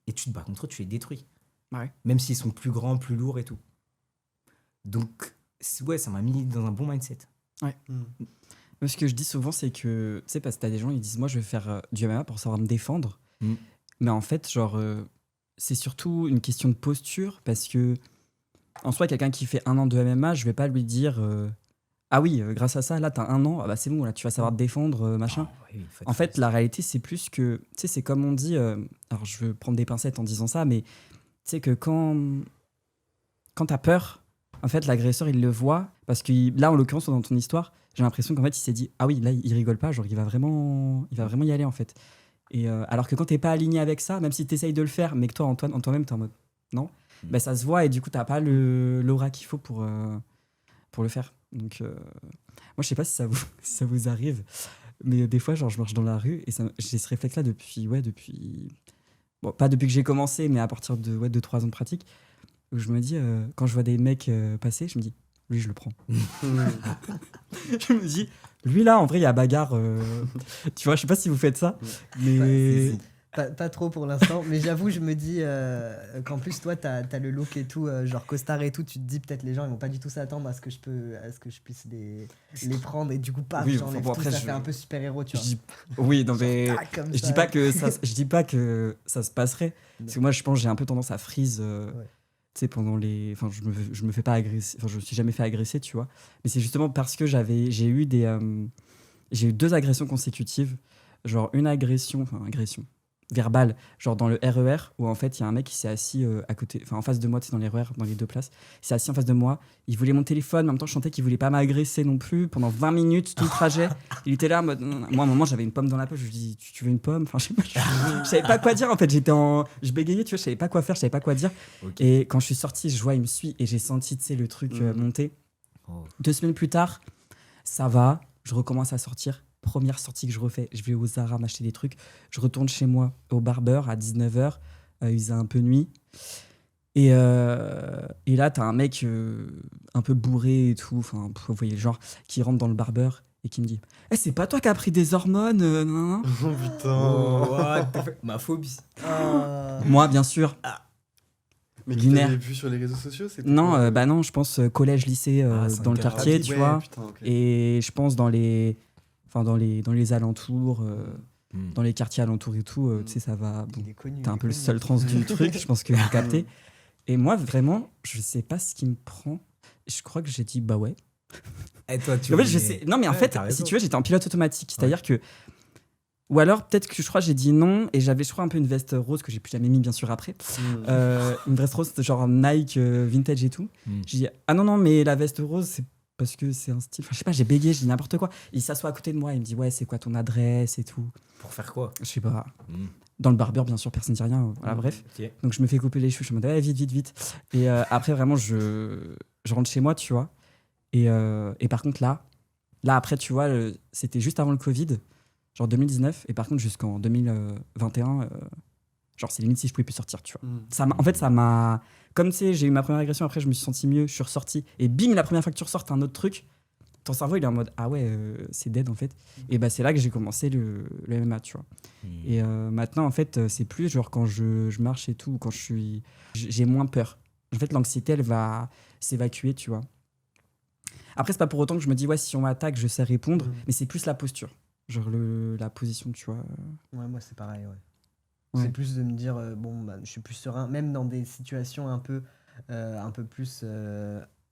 et tu te bats contre eux, tu les détruis. Ouais. Même s'ils sont plus grands, plus lourds et tout. Donc, ouais, ça m'a mis dans un bon mindset. Ouais. Moi, ce que je dis souvent, c'est que, tu sais, parce que t'as des gens, ils disent, moi, je vais faire du MMA pour savoir me défendre. Mais en fait, genre, c'est surtout une question de posture, parce que, en soi, quelqu'un qui fait 1 an de MMA, je vais pas lui dire... ah oui, grâce à ça, là, t'as 1 an, c'est bon, là, tu vas savoir te défendre, machin. En fait, la réalité, c'est plus que... Tu sais, c'est comme on dit... alors, je veux prendre des pincettes en disant ça, mais tu sais que quand t'as peur, en fait, l'agresseur, il le voit. Parce que là, en l'occurrence, dans ton histoire, j'ai l'impression qu'en fait, il s'est dit, ah oui, là, il rigole pas, genre, il va vraiment y aller, en fait. Et alors que quand t'es pas aligné avec ça, même si t'essayes de le faire, mais que toi, en toi-même, t'es en mode, non, ça se voit, et du coup, t'as pas l'aura qu'il faut pour le faire. Donc, moi, je sais pas si ça vous arrive, mais des fois, genre, je marche dans la rue et j'ai ce réflexe-là depuis... Bon, pas depuis que j'ai commencé, mais à partir de 2-3 ans de pratique, où je me dis, quand je vois des mecs passer, je me dis, lui, je le prends. Je me dis, lui, là, en vrai, il y a bagarre. Tu vois, je sais pas si vous faites ça, mais... Pas trop pour l'instant, mais j'avoue, je me dis qu'en plus, toi, t'as le look et tout, genre costard et tout, tu te dis peut-être les gens, ils vont pas du tout s'attendre à ce que je puisse les prendre, et du coup, paf, Oui, j'enlève bon, tout, après, ça fait un peu super-héros, tu vois. Oui, non, mais Genre, tac, comme je ça. dis pas que ça se passerait. Parce que moi, je pense que j'ai un peu tendance à freeze. Tu sais, pendant les... Enfin, je me fais pas agresser. Enfin, je me suis jamais fait agresser, tu vois. Mais c'est justement parce que j'ai eu 2 agressions consécutives. Genre, une agression... Enfin, agression. verbal, genre dans le RER, où en fait il y a un mec qui s'est assis à côté, enfin en face de moi, tu sais, dans les RER, dans les deux places, il s'est assis en face de moi, il voulait mon téléphone, mais en même temps je sentais qu'il voulait pas m'agresser non plus, pendant 20 minutes, tout le trajet, il était là en mode, non, non. Moi à un moment j'avais une pomme dans la poche, je lui dis, tu veux une pomme? Enfin je sais pas, je savais pas quoi dire en fait, je bégayais, tu vois, je savais pas quoi faire, je savais pas quoi dire, Ok. et quand je suis sorti, je vois, il me suit, et j'ai senti, tu sais, le truc monter. Oh. 2 semaines plus tard, ça va, je recommence à sortir. Première sortie que je refais, je vais au Zara m'acheter des trucs. Je retourne chez moi au barbeur à 19h. Il faisait un peu nuit. Et là, t'as un mec un peu bourré et tout, enfin, vous voyez le genre, qui rentre dans le barbeur et qui me dit c'est pas toi qui as pris des hormones nan, nan, nan. Oh Oh, putain. what the fuck. Ma phobie. Moi, bien sûr. Mais qui Lunaire. t'avais vu sur les réseaux sociaux, c'était Non, quoi, bah non, je pense collège, lycée c'est dans le interdit. quartier, oui, tu ouais, vois. putain, ok. Et je pense dans les alentours, Hmm. dans les quartiers alentours et tout, tu sais, ça va. Bon, Il est connu. t'es un il est peu le connu. seul trans du truc, je pense que vous captez. Et moi, vraiment, je sais pas ce qui me prend. Je crois que j'ai dit bah ouais. Et toi, tu En fait, voulais- je sais. Non, mais en Ouais, fait, t'as si raison. tu veux, j'étais en pilote automatique. C'est-à-dire que. Ou alors, peut-être que je crois que j'ai dit non et j'avais, je crois, un peu une veste rose que j'ai plus jamais mis, bien sûr, après. Une veste rose, genre Nike, vintage et tout. Hmm. J'ai dit ah non, non, mais la veste rose, c'est parce que c'est un style. Enfin, je sais pas, j'ai bégayé, j'ai dit n'importe quoi. Il s'assoit à côté de moi, il me dit ouais, c'est quoi ton adresse et tout. Pour faire quoi? Je sais pas. Hmm. Dans le barbeur, bien sûr, personne ne dit rien. Voilà, bref. Ok. Donc je me fais couper les cheveux, je suis en mode vite, vite, vite. Et après, vraiment, je rentre chez moi, tu vois. Et par contre, là après, tu vois, c'était juste avant le Covid, genre 2019. Et par contre, jusqu'en 2021, genre, c'est limite si je pouvais plus sortir, tu vois. En fait, ça m'a. Comme tu sais, j'ai eu ma première agression, après, je me suis senti mieux, je suis ressorti. Et bing, la première fois que tu ressors, t'as un autre truc. Ton cerveau, il est en mode ah ouais, c'est dead en fait. Et bah, c'est là que j'ai commencé le MMA, tu vois. Hmm. Et maintenant, en fait, c'est plus genre quand je marche et tout, quand j'ai moins peur. En fait, l'anxiété, elle va s'évacuer, tu vois. Après, c'est pas pour autant que je me dis, ouais, si on m'attaque, je sais répondre, mais c'est plus la posture. Genre la position, tu vois. Ouais, moi c'est pareil, ouais. Ouais. C'est plus de me dire, bon, bah, je suis plus serein, même dans des situations un peu plus.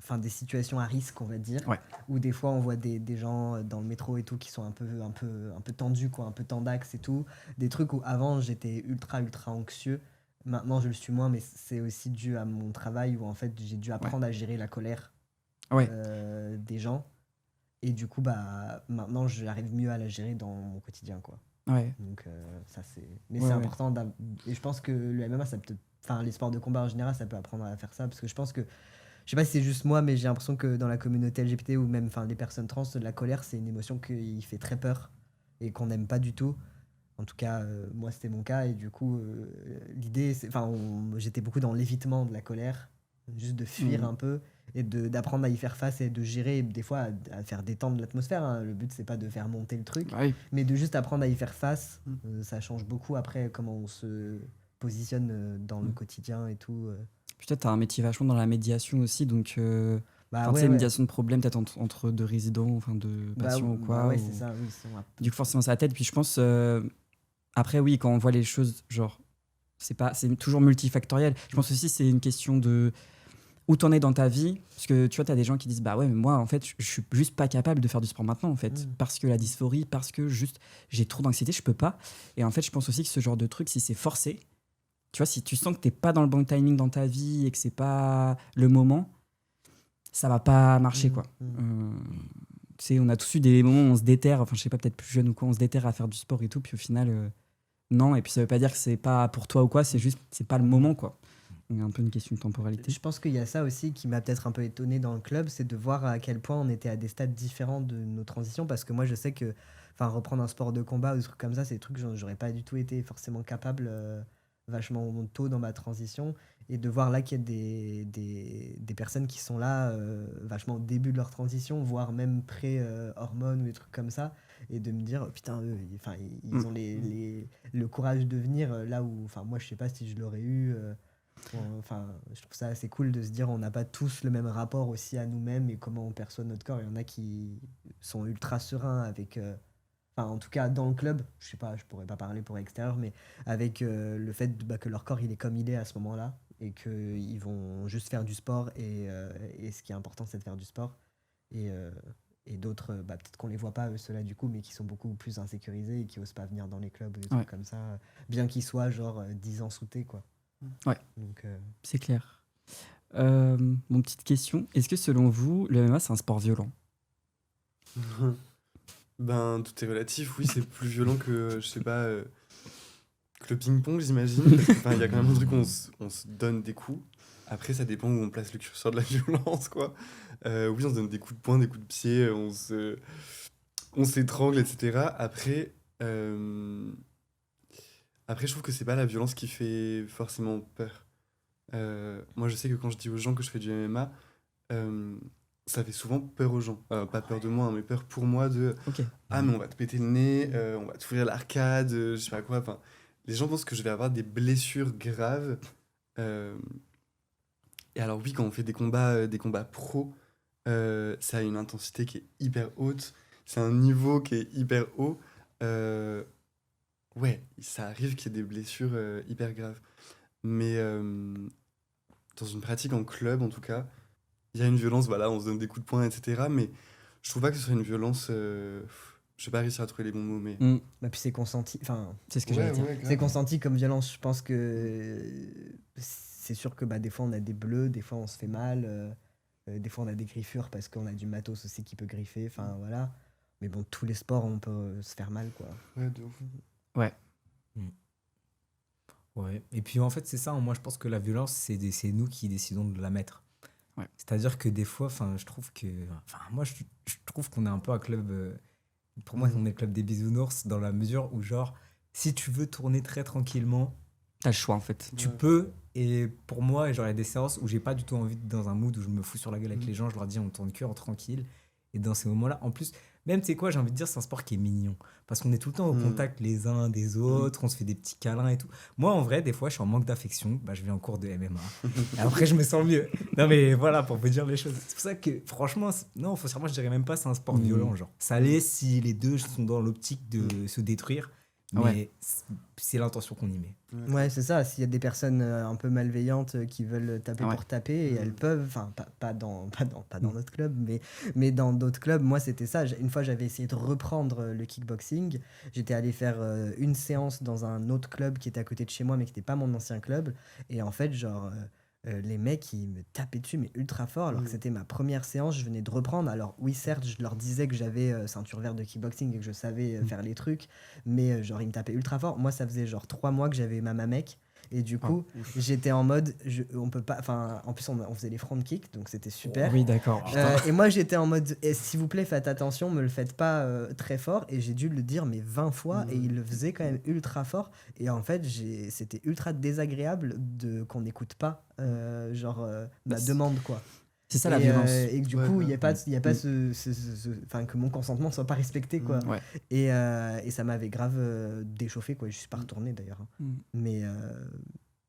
Enfin, des situations à risque, on va dire. Ouais. Où des fois, on voit des gens dans le métro et tout qui sont un peu tendus, quoi, un peu tendax et tout. Des trucs où avant, j'étais ultra anxieux. Maintenant, je le suis moins, mais c'est aussi dû à mon travail où en fait, j'ai dû apprendre à gérer la colère Ouais. des gens. Et du coup, bah, maintenant, j'arrive mieux à la gérer dans mon quotidien, quoi. Ouais. Donc, ça, c'est. Mais Ouais, c'est ouais. important. Et je pense que le MMA, ça peut. Enfin, les sports de combat en général, ça peut apprendre à faire ça. Parce que je pense que. Je sais pas si c'est juste moi, mais j'ai l'impression que dans la communauté LGBT ou même les personnes trans, la colère, c'est une émotion qui fait très peur et qu'on n'aime pas du tout. En tout cas, moi, c'était mon cas. Et du coup, l'idée, c'est. Enfin, j'étais beaucoup dans l'évitement de la colère, juste de fuir un peu et d'apprendre à y faire face et de gérer, et des fois, à faire détendre l'atmosphère. Hein. Le but, c'est pas de faire monter le truc, Oui. mais de juste apprendre à y faire face. Ça change beaucoup après comment on se positionne dans le quotidien et tout. Peut-être t'as un métier vachement dans la médiation aussi, donc. Bah Enfin, tu ouais, sais, ouais. médiation de problèmes, peut-être entre deux résidents, enfin de Bah, patients ou quoi. ouais, ou- c'est ça, oui. Du coup, forcément, c'est la tête. Puis je pense, après, oui, quand on voit les choses, genre, c'est toujours multifactoriel. Je pense aussi c'est une question de où t'en es dans ta vie. Parce que tu vois, t'as des gens qui disent, bah ouais, mais moi, en fait, je suis juste pas capable de faire du sport maintenant, en fait. Parce que la dysphorie, parce que juste, j'ai trop d'anxiété, je peux pas. Et en fait, je pense aussi que ce genre de truc, si c'est forcé, tu vois, si tu sens que t'es pas dans le bon timing dans ta vie et que c'est pas le moment, ça va pas marcher, quoi. Tu sais, on a tous eu des moments où on se déterre, enfin je sais pas, peut-être plus jeune ou quoi, on se déterre à faire du sport et tout, puis au final, non, et puis ça veut pas dire que c'est pas pour toi ou quoi, c'est juste, c'est pas le moment, quoi. Il y a un peu une question de temporalité. Je pense qu'il y a ça aussi qui m'a peut-être un peu étonné dans le club, c'est de voir à quel point on était à des stades différents de nos transitions, parce que moi je sais que reprendre un sport de combat ou des trucs comme ça, c'est des trucs que j'aurais pas du tout été forcément capable vachement tôt dans ma transition, et de voir là qu'il y a des personnes qui sont là vachement au début de leur transition, voire même pré-hormones ou des trucs comme ça, et de me dire putain, eux, ils ont le courage de venir là où moi je sais pas si je l'aurais eu. Enfin, je trouve ça assez cool de se dire on n'a pas tous le même rapport aussi à nous-mêmes et comment on perçoit notre corps. Il y en a qui sont ultra sereins avec, en tout cas dans le club, je sais pas, je pourrais pas parler pour l'extérieur, mais avec le fait que leur corps il est comme il est à ce moment-là et qu'ils vont juste faire du sport et ce qui est important c'est de faire du sport. Et Et d'autres, peut-être qu'on les voit pas, ceux-là, du coup, mais qui sont beaucoup plus insécurisés et qui osent pas venir dans les clubs ou des trucs comme ça, bien qu'ils soient genre 10 ans sous T, quoi. Ouais. Donc, C'est clair. Mon petite question, est-ce que selon vous, le MMA, c'est un sport violent? Ben, tout est relatif, oui, c'est plus violent que, je sais pas, que le ping-pong, j'imagine. Parce que, enfin, il y a quand même un truc où on se donne des coups. Après, ça dépend où on place le curseur de la violence, quoi. Oui, on se donne des coups de poing, des coups de pied, on s'étrangle, etc. Après, je trouve que c'est pas la violence qui fait forcément peur. Moi, je sais que quand je dis aux gens que je fais du MMA, ça fait souvent peur aux gens. Pas peur de moi, hein, mais peur pour moi de Ok. ah, mais on va te péter le nez, on va t'ouvrir l'arcade, je sais pas quoi. Enfin, les gens pensent que je vais avoir des blessures graves. Euh, et alors, oui, quand on fait des combats pro, ça a une intensité qui est hyper haute, c'est un niveau qui est hyper haut. Ouais, ça arrive qu'il y ait des blessures hyper graves. Mais dans une pratique en club, en tout cas, il y a une violence, voilà, on se donne des coups de poing, etc. Mais je trouve pas que ce soit une violence. Je vais pas réussir à trouver les bons mots, mais. puis c'est consenti. Enfin, C'est ce que j'allais dire. c'est consenti comme violence. Je pense que c'est sûr que des fois on a des bleus, des fois on se fait mal, des fois on a des griffures parce qu'on a du matos aussi qui peut griffer. Enfin voilà. Mais bon, tous les sports on peut se faire mal, quoi. Ouais, de ouf. Ouais. Et puis en fait, c'est ça. Moi, je pense que la violence, c'est nous qui décidons de la mettre. Ouais. C'est-à-dire que des fois, je trouve que. Moi, je trouve qu'on est un peu un club. Pour moi, on est le club des bisounours dans la mesure où, genre, si tu veux tourner très tranquillement, T'as le choix en fait. tu Ouais. peux. Et pour moi, genre, il y a des séances où j'ai pas du tout envie d'être dans un mood où je me fous sur la gueule avec les gens. Je leur dis, on tourne que en tranquille. Et dans ces moments-là, en plus, même, tu sais quoi, j'ai envie de dire, c'est un sport qui est mignon. Parce qu'on est tout le temps au contact les uns des autres, on se fait des petits câlins et tout. Moi, en vrai, des fois, je suis en manque d'affection. Je vais en cours de MMA. Et après, je me sens mieux. Non, mais voilà, pour vous dire les choses. C'est pour ça que, franchement, non, foncièrement, je dirais même pas c'est un sport violent. Genre, ça l'est si les deux sont dans l'optique de se détruire. Mais Ouais. c'est l'intention qu'on y met. Ouais, c'est ça. S'il y a des personnes un peu malveillantes qui veulent taper Ouais. pour taper, et elles peuvent, enfin, pas dans notre club, mais dans d'autres clubs, moi c'était ça. Une fois, j'avais essayé de reprendre le kickboxing. J'étais allé faire une séance dans un autre club qui était à côté de chez moi, mais qui n'était pas mon ancien club. Et en fait, genre, les mecs, ils me tapaient dessus, mais ultra fort, alors que c'était ma première séance, je venais de reprendre. Alors oui, certes, je leur disais que j'avais ceinture verte de kickboxing et que je savais faire les trucs, mais genre, ils me tapaient ultra fort. Moi, ça faisait genre 3 mois que j'avais ma mamec, et du coup, j'étais en mode, on peut pas, enfin, en plus, on faisait les front kicks, donc c'était super. Oui, d'accord. Et moi, j'étais en mode, s'il vous plaît, faites attention, me le faites pas très fort. Et j'ai dû le dire, mais 20 fois, et il le faisait quand même ultra fort. Et en fait, c'était ultra désagréable qu'on n'écoute pas, ma demande, quoi. C'est ça la violence. Et que du Ouais, coup, ouais. il n'y a pas enfin, que mon consentement soit pas respecté, quoi. Ouais. Et ça m'avait grave déchauffé, quoi. Je suis pas retourné, d'ailleurs. Mais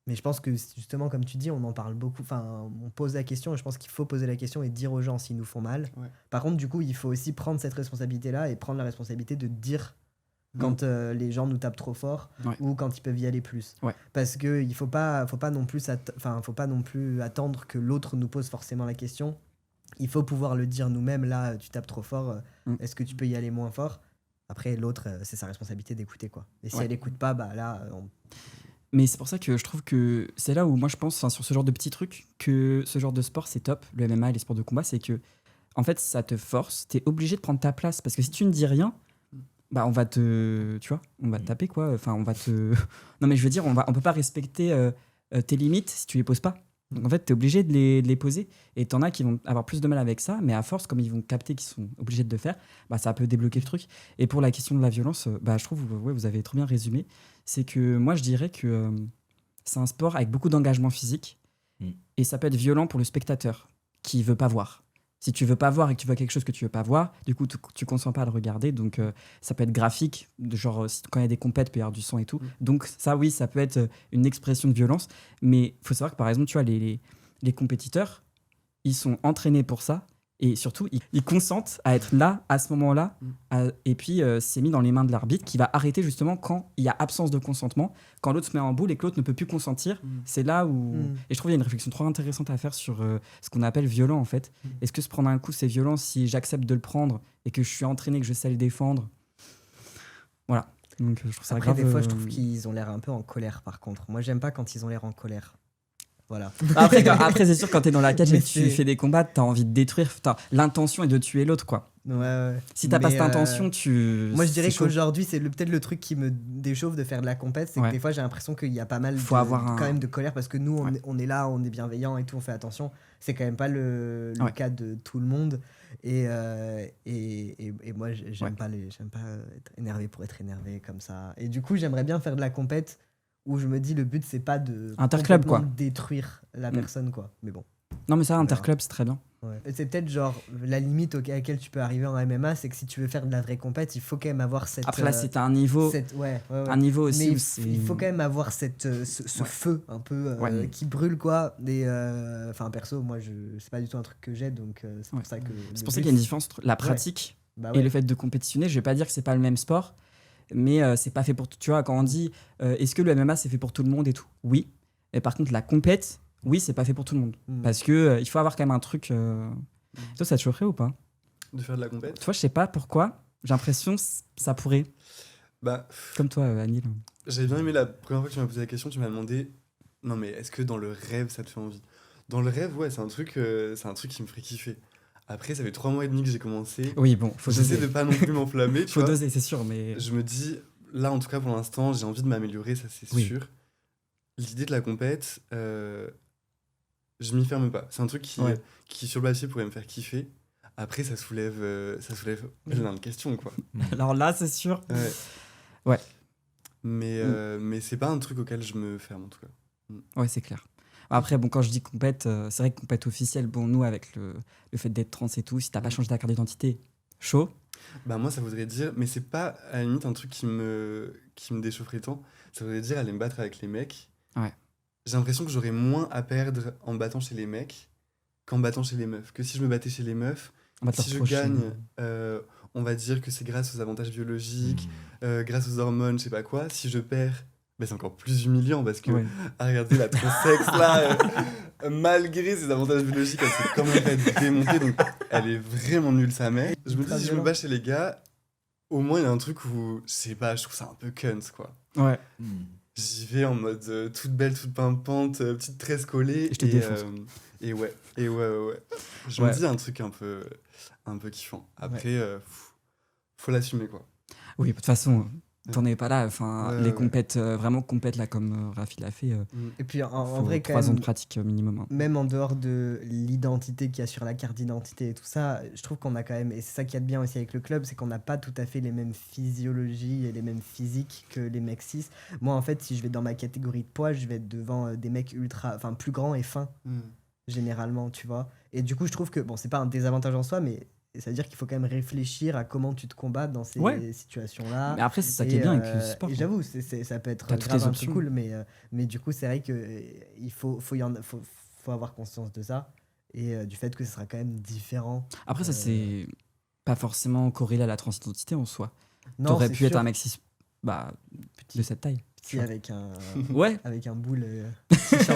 je pense que justement, comme tu dis, on en parle beaucoup. Enfin, on pose la question et je pense qu'il faut poser la question et dire aux gens s'ils nous font mal. Ouais. Par contre, du coup, il faut aussi prendre cette responsabilité-là et prendre la responsabilité de dire quand les gens nous tapent trop fort ou quand ils peuvent y aller plus. Ouais. Parce qu'il ne faut pas non plus attendre que l'autre nous pose forcément la question. Il faut pouvoir le dire nous-mêmes. Là, tu tapes trop fort. Est-ce que tu peux y aller moins fort ? Après, l'autre, c'est sa responsabilité d'écouter, quoi. Et si elle n'écoute pas, là... Mais c'est pour ça que je trouve que c'est là où moi je pense, sur ce genre de petits trucs, que ce genre de sport c'est top, le MMA et les sports de combat, c'est que en fait ça te force, t'es obligé de prendre ta place parce que si tu ne dis rien, on va te, tu vois, on va te taper quoi, enfin on va te, non mais je veux dire on peut pas respecter tes limites si tu les poses pas. Donc en fait t'es obligé de les poser et t'en as qui vont avoir plus de mal avec ça, mais à force comme ils vont capter qu'ils sont obligés de le faire, ça peut débloquer le truc. Et pour la question de la violence, je trouve vous avez trop bien résumé. C'est que moi je dirais que c'est un sport avec beaucoup d'engagement physique et ça peut être violent pour le spectateur qui veut pas voir. Si tu veux pas voir et que tu vois quelque chose que tu veux pas voir, du coup tu consens pas à le regarder, donc ça peut être graphique, genre quand il y a des compètes, il peut y avoir du sang et tout. Donc ça oui, ça peut être une expression de violence, mais il faut savoir que par exemple tu vois les compétiteurs, ils sont entraînés pour ça Et surtout, ils consentent à être là, à ce moment-là. Et puis, c'est mis dans les mains de l'arbitre qui va arrêter justement quand il y a absence de consentement. Quand l'autre se met en boule et que l'autre ne peut plus consentir, c'est là où... Et je trouve qu'il y a une réflexion trop intéressante à faire sur ce qu'on appelle violent, en fait. Est-ce que se prendre un coup, c'est violent si j'accepte de le prendre et que je suis entraîné, que je sais le défendre? Voilà. Donc, je trouve ça Après, grave... des fois, je trouve qu'ils ont l'air un peu en colère, par contre. Moi, j'aime pas quand ils ont l'air en colère. Voilà. Après, c'est sûr, quand t'es dans la cage Mais et que tu fais des combats, t'as envie de détruire. L'intention est de tuer l'autre, quoi. Ouais. Si t'as pas Mais, cette intention, tu... Moi, je dirais c'est chaud. qu'aujourd'hui, c'est peut-être le truc qui me déchauffe de faire de la compète, c'est que des fois, j'ai l'impression qu'il y a pas mal quand même de colère, parce que nous, on est là, on est bienveillant et tout, on fait attention. C'est quand même pas le cas de tout le monde. Et moi, j'aime pas être énervé pour être énervé comme ça. Et du coup, j'aimerais bien faire de la compète où je me dis le but, c'est pas de Interclub, quoi. détruire la personne, quoi. Mais bon. Non, mais ça, interclub, c'est très bien. Ouais. C'est peut-être genre la limite à laquelle tu peux arriver en MMA, c'est que si tu veux faire de la vraie compète, il faut quand même avoir cette. Après, là, c'est un niveau. Un niveau aussi. Mais il faut quand même avoir ce feu un peu qui brûle, quoi. Enfin, perso, moi, c'est pas du tout un truc que j'ai, donc c'est pour ça que. C'est pour ça qu'il y a une différence entre la pratique et le fait de compétitionner. Je vais pas dire que c'est pas le même sport, mais c'est pas fait pour tout. Tu vois, quand on dit est-ce que le MMA c'est fait pour tout le monde et tout? Oui. Mais par contre, la compète. Oui, c'est pas fait pour tout le monde. Parce que il faut avoir quand même un truc. Toi, ça te chaufferait ou pas? De faire de la compète? Toi, je sais pas pourquoi. J'ai l'impression que ça pourrait. Bah, comme toi, Anil. J'avais bien aimé la première fois que tu m'as posé la question, tu m'as demandé non, mais est-ce que dans le rêve ça te fait envie? Dans le rêve, ouais, c'est un truc qui me ferait kiffer. Après, ça fait 3 mois et demi que j'ai commencé. Oui, bon, faut doser. J'essaie de pas non plus m'enflammer. Faut doser, c'est sûr, mais. Je me dis, là, en tout cas, pour l'instant, j'ai envie de m'améliorer, ça c'est sûr. L'idée de la compète. Je m'y ferme pas. C'est un truc qui sur le papier pourrait me faire kiffer. Après, ça soulève plein de questions, quoi. Alors là, c'est sûr. Ouais. Mais c'est pas un truc auquel je me ferme, en tout cas. Ouais, c'est clair. Après, bon, quand je dis compète, c'est vrai que compète officielle, bon, nous, avec le fait d'être trans et tout, si t'as pas changé ta carte d'identité, chaud. Bah, moi, ça voudrait dire, mais c'est pas à la limite un truc qui me déchaufferait tant. Ça voudrait dire aller me battre avec les mecs. Ouais. J'ai l'impression que j'aurais moins à perdre en me battant chez les mecs qu'en me battant chez les meufs. Que si je me battais chez les meufs, si je gagne, on va dire que c'est grâce aux avantages biologiques, grâce aux hormones, je sais pas quoi. Si je perds, bah, c'est encore plus humiliant parce que, regardez la trop sexe là, malgré ses avantages biologiques, elle s'est quand même fait démonter, donc elle est vraiment nulle sa mère. Je me dis, si je me bats chez les gars, au moins il y a un truc où, je sais pas, je trouve ça un peu cunt, quoi. Ouais. J'y vais en mode toute belle, toute pimpante, petite tresse collée. Je te défonce. Et ouais. Je me dis un truc un peu kiffant. Après, faut l'assumer, quoi. Oui, de toute façon, t'en es pas là. Enfin, les compètes, vraiment compètes, là, comme Rafi l'a fait. Et puis, en vrai, quand 3 même, ans de pratique minimum. Hein. Même en dehors de l'identité qu'il y a sur la carte d'identité et tout ça, je trouve qu'on a quand même, et c'est ça qu'il y a de bien aussi avec le club, c'est qu'on n'a pas tout à fait les mêmes physiologies et les mêmes physiques que les mecs cis. Moi, en fait, si je vais dans ma catégorie de poids, je vais être devant des mecs plus grands et fins, généralement, tu vois. Et du coup, je trouve que, bon, c'est pas un désavantage en soi, mais c'est-à-dire qu'il faut quand même réfléchir à comment tu te combats dans ces situations-là. Mais après, c'est ça qui est bien avec le sport. Et j'avoue, ça peut être grave un peu cool, mais du coup, c'est vrai qu'il faut avoir conscience de ça et du fait que ce sera quand même différent. Après, ça, c'est pas forcément corrélé à la transidentité en soi. Non, t'aurais pu être un mec cis, de cette taille. Petit avec un boule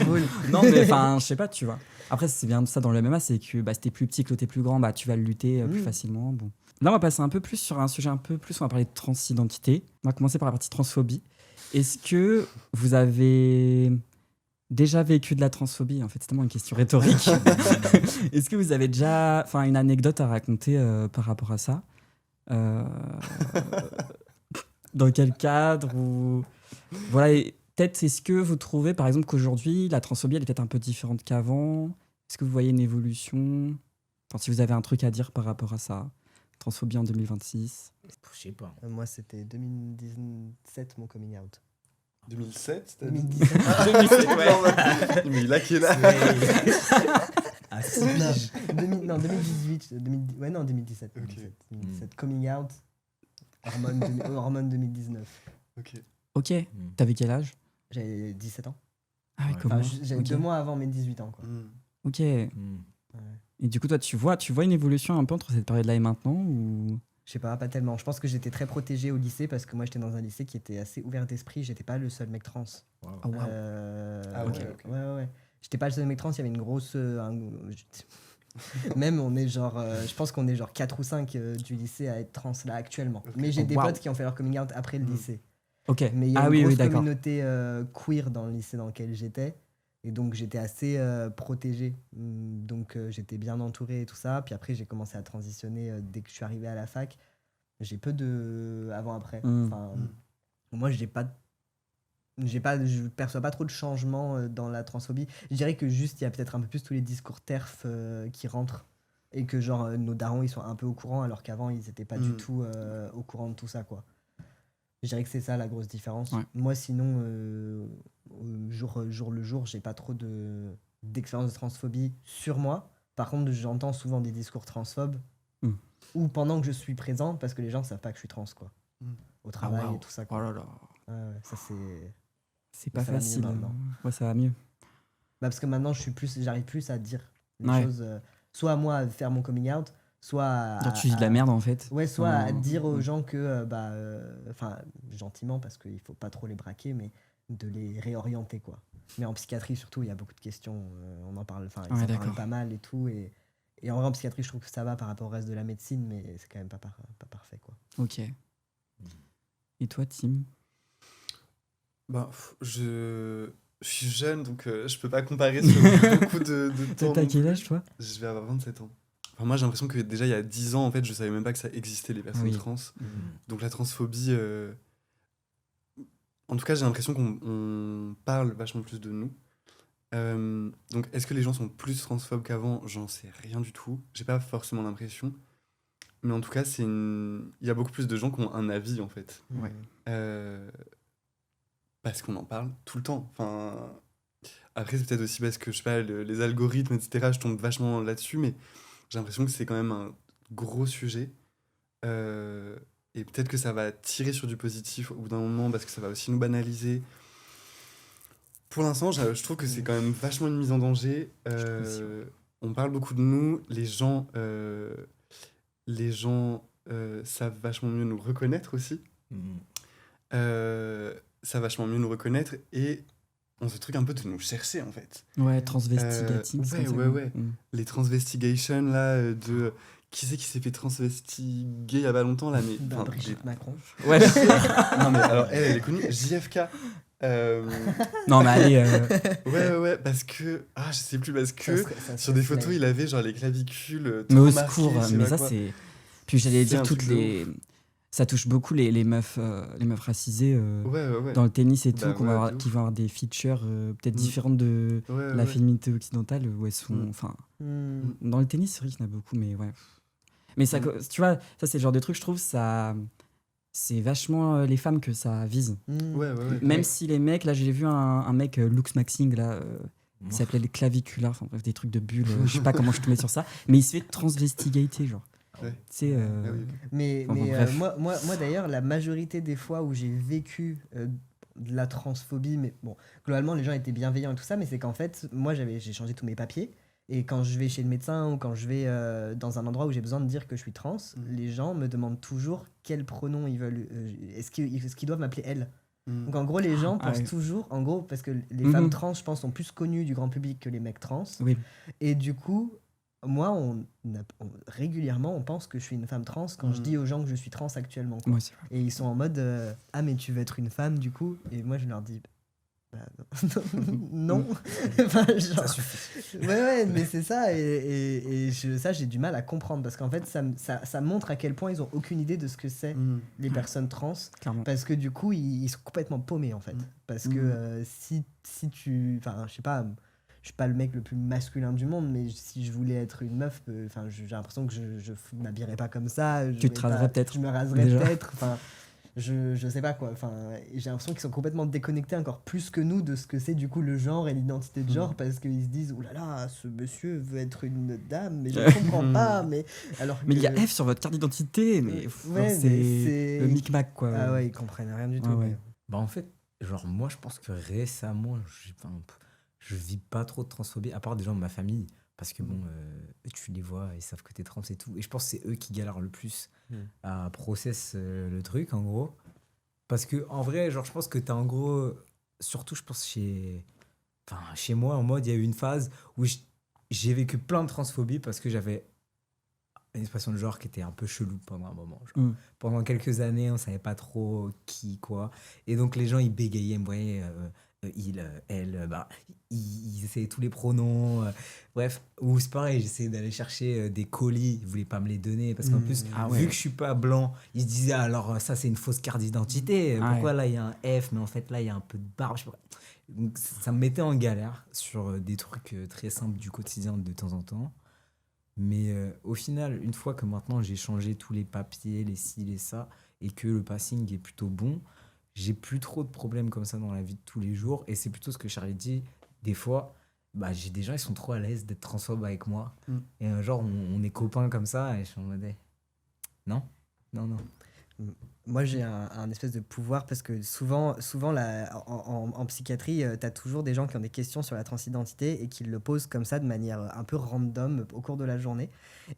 boule. Non, mais enfin, je sais pas, tu vois. Après, c'est bien ça dans le MMA, c'est que si t'es plus petit, que l'autre est plus grand, tu vas le lutter plus facilement. Bon. Là, on va passer un peu plus sur un sujet un peu plus, on va parler de transidentité. On va commencer par la partie transphobie. Est-ce que vous avez déjà vécu de la transphobie? En fait, c'est tellement une question rhétorique. Est-ce que vous avez déjà une anecdote à raconter par rapport à ça? Dans quel cadre ou... Voilà, peut-être, est-ce que vous trouvez, par exemple, qu'aujourd'hui, la transphobie, elle est peut-être un peu différente qu'avant? Est-ce que vous voyez une évolution? Enfin, si vous avez un truc à dire par rapport à ça. Transphobie en 2026. Je sais pas. Moi, c'était 2017, mon coming out. 2007 2017. 2007, ouais. Mais il a quel âge? Ah, si, piges. Non, 2018. 2017. Ok. 2017. Coming out. Hormone 2019. Ok. T'avais quel âge? J'avais 17 ans. Ah oui, comment? J'avais 2 mois avant mes 18 ans, quoi. Ok. Et du coup, toi, tu vois une évolution un peu entre cette période-là et maintenant ou... Je sais pas tellement. Je pense que j'étais très protégé au lycée parce que moi j'étais dans un lycée qui était assez ouvert d'esprit. J'étais pas le seul mec trans. Wow. Oh, waouh. Ah Ouais, ouais, ok. ouais. J'étais pas le seul mec trans, il y avait une grosse. Même on est genre. Je pense qu'on est genre 4 ou 5 du lycée à être trans là actuellement. Ok. Mais j'ai Oh, des waouh. potes qui ont fait leur coming out après le Mm. lycée. Ok. Mais il y a Ah une oui, grosse oui, d'accord. communauté queer dans le lycée dans lequel j'étais. Et donc j'étais assez protégé. Donc j'étais bien entouré et tout ça. Puis après j'ai commencé à transitionner dès que je suis arrivé à la fac. J'ai peu de avant-après. Mm. Enfin, Mm. moi je perçois pas trop de changements dans la transphobie. Je dirais que juste il y a peut-être un peu plus tous les discours TERF qui rentrent. Et que genre nos darons ils sont un peu au courant alors qu'avant ils étaient pas du Mm. tout au courant de tout ça quoi. Je dirais que c'est ça la grosse différence. Ouais. Moi, sinon, jour le jour, j'ai pas trop d'expérience de transphobie sur moi. Par contre, j'entends souvent des discours transphobes Mm. ou pendant que je suis présent parce que les gens savent pas que je suis trans, quoi. Mm. Au travail waouh. et tout ça, Oh quoi. là là. Ouais, ça, c'est. C'est pas Ça va mieux facile. maintenant. Ouais, ça va mieux. Bah, parce que maintenant, j'arrive plus à dire les Ouais. choses. Soit à moi à faire mon coming out, soit Genre, tu dis de la merde en fait. Ouais, soit à Enfin, dire aux gens que, enfin, gentiment, parce qu'il faut pas trop les braquer, mais de les réorienter, quoi. Mais en psychiatrie, surtout, il y a beaucoup de questions, on en parle, enfin, ils Ouais, en d'accord. parlent pas mal et tout, et en vrai, en psychiatrie, je trouve que ça va par rapport au reste de la médecine, mais c'est quand même pas parfait, quoi. Ok. Et toi, Tim? Bah, je suis jeune, donc je peux pas comparer sur beaucoup de temps. T'as non quel plus. âge, toi? Je vais avoir 27 ans. Enfin, moi, j'ai l'impression que déjà, il y a 10 ans, en fait, je savais même pas que ça existait, les personnes Oui. trans. Donc la transphobie, en tout cas, j'ai l'impression qu'on parle vachement plus de nous. Donc est-ce que les gens sont plus transphobes qu'avant? J'en sais rien du tout. J'ai pas forcément l'impression. Mais en tout cas, il y a beaucoup plus de gens qui ont un avis, en fait. Ouais. Parce qu'on en parle tout le temps. Enfin, après, c'est peut-être aussi parce que, je sais pas, les algorithmes, etc., je tombe vachement là-dessus, mais j'ai l'impression que c'est quand même un gros sujet. Et peut-être que ça va tirer sur du positif au bout d'un moment, parce que ça va aussi nous banaliser. Pour l'instant, je trouve que c'est quand même vachement une mise en danger. trouve aussi, On parle beaucoup de nous, les gens savent vachement mieux nous reconnaître aussi. Savent vachement mieux nous reconnaître et on se truc un peu de nous chercher en fait. Ouais, transvestigating. c'est ouais, comme ça, ouais, ouais. Mm. Les transvestigations là, de qui c'est qui s'est fait transvestiguer il y a pas longtemps là, mais Bah, enfin, Brigitte Macron. Ouais. non mais alors elle est connue, JFK. Non, mais allez. Ouais, parce que je sais plus, parce que Ça sur des serait photos il avait genre les clavicules Mais au trop marquées, secours, je sais mais pas ça quoi. c'est. Puis j'allais C'est dire un toutes truc de les. Ça touche beaucoup les meufs racisées Ouais. dans le tennis et tout, Bah ouais, de qui ouf. vont avoir des features peut-être Mm. différentes de Ouais, la ouais. féminité occidentale où elles sont. Mm. Enfin, Hmm. dans le tennis, c'est vrai qu'il y en a beaucoup, mais ouais. Mais ça, Mm. tu vois, ça c'est le genre de truc, je trouve, ça. C'est vachement les femmes que ça vise. Hmm. Ouais. Même Ouais. si les mecs, là j'ai vu un mec, Lux Maxing, là. Il s'appelait les claviculaires, enfin bref, des trucs de bulles, je sais pas comment je tombais sur ça, mais il se fait transvestigater, genre. Ouais. Tu sais, Ah oui. Mais, Enfin, mais bref. moi d'ailleurs, la majorité des fois où j'ai vécu de la transphobie, mais bon, globalement, les gens étaient bienveillants et tout ça, mais c'est qu'en fait, moi, j'ai changé tous mes papiers. Et quand je vais chez le médecin ou quand je vais dans un endroit où j'ai besoin de dire que je suis trans, les gens me demandent toujours quel pronom ils veulent. Est-ce qu'ils doivent m'appeler elle? Mm. Donc en gros, les gens Ah pensent ouais. toujours, en gros, parce que les Mhm. femmes trans, je pense, sont plus connues du grand public que les mecs trans. oui. Et du coup, moi, régulièrement, on pense que je suis une femme trans quand je Mhm. dis aux gens que je suis trans actuellement, quoi. Moi, c'est vrai. Et ils sont en mode ah, mais tu veux être une femme du coup? Et moi, je leur dis bah, non. Enfin, genre, Ça suffit. ouais, mais c'est ça. Et ça, j'ai du mal à comprendre parce qu'en fait, ça montre à quel point ils ont aucune idée de ce que c'est Mm. les personnes trans. Clairement. Parce que du coup, ils sont complètement paumés en fait. Mm. Parce que si tu. Enfin, je sais pas, je suis pas le mec le plus masculin du monde, mais si je voulais être une meuf, enfin, j'ai l'impression que je m'habillerais pas comme ça. Tu te raserais peut-être, Je me raserais déjà. peut-être. Enfin, je sais pas quoi. Enfin, et j'ai l'impression qu'ils sont complètement déconnectés encore plus que nous de ce que c'est du coup le genre et l'identité de genre parce qu'ils se disent oulala, là là, ce monsieur veut être une dame, mais je comprends pas. Mais alors Mais il y a que- F sur votre carte d'identité, mais Ouais, mais c'est c'est- le micmac, quoi. Ah ouais, ils comprennent rien du tout. Ouais, ouais. mais- Bah en fait, genre moi je pense que récemment, je vis pas trop de transphobie, à part des gens de ma famille. Parce que bon, tu les vois, ils savent que t'es trans et tout. Et je pense que c'est eux qui galèrent le plus à process le truc, en gros. Parce que en vrai, genre, je pense que t'as en gros, surtout, je pense, chez moi, en mode, il y a eu une phase où j'ai vécu plein de transphobie parce que j'avais une expression de genre qui était un peu chelou pendant un moment. Genre. Pendant quelques années, on savait pas trop qui, quoi. Et donc, les gens, ils bégayaient, ils me voyaient, il, elle, bah, ils essayaient tous les pronoms. Bref, ou c'est pareil, j'essayais d'aller chercher des colis, ils voulaient pas me les donner parce qu'en plus, Ah ouais. vu que je suis pas blanc, ils se disaient alors ça c'est une fausse carte d'identité. Ah Pourquoi ouais. là il y a un F, mais en fait là il y a un peu de barbe. Je sais pas. Donc, ça me mettait en galère sur des trucs très simples du quotidien de temps en temps. Mais au final, une fois que maintenant j'ai changé tous les papiers, les ci, les ça, et que le passing est plutôt bon, j'ai plus trop de problèmes comme ça dans la vie de tous les jours. Et c'est plutôt ce que Charlie dit. Des fois, bah, j'ai des gens, ils sont trop à l'aise d'être transphobes avec moi. Et genre, on est copains comme ça, et je suis en mode, non, non, non. Moi, j'ai un espèce de pouvoir parce que souvent en psychiatrie, tu as toujours des gens qui ont des questions sur la transidentité et qui le posent comme ça de manière un peu random au cours de la journée.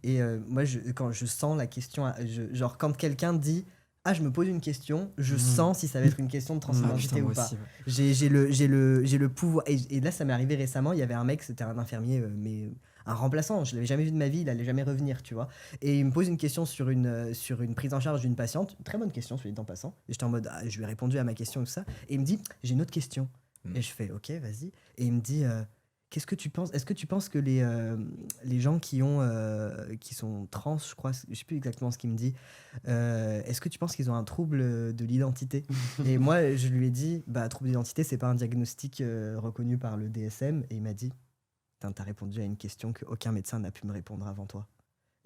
Et moi, quand je sens la question, genre quand quelqu'un dit ah, je me pose une question, je sens si ça va être une question de Ah, transidentité putain, ou moi pas. aussi, ouais. J'ai le pouvoir. Et là, ça m'est arrivé récemment. Il y avait un mec, c'était un infirmier, mais un remplaçant. Je l'avais jamais vu de ma vie, il allait jamais revenir, tu vois. Et il me pose une question sur une prise en charge d'une patiente. Une très bonne question, celui en passant. Et j'étais en mode, je lui ai répondu à ma question et tout ça. Et il me dit, j'ai une autre question. Et je fais, ok, vas-y. Et il me dit, qu'est-ce que tu penses? Est-ce que tu penses que les gens qui sont trans, je crois, je sais plus exactement ce qu'il me dit, est-ce que tu penses qu'ils ont un trouble de l'identité? Et moi, je lui ai dit, bah, trouble d'identité, c'est pas un diagnostic reconnu par le DSM. Et il m'a dit, putain, t'as répondu à une question qu'aucun médecin n'a pu me répondre avant toi.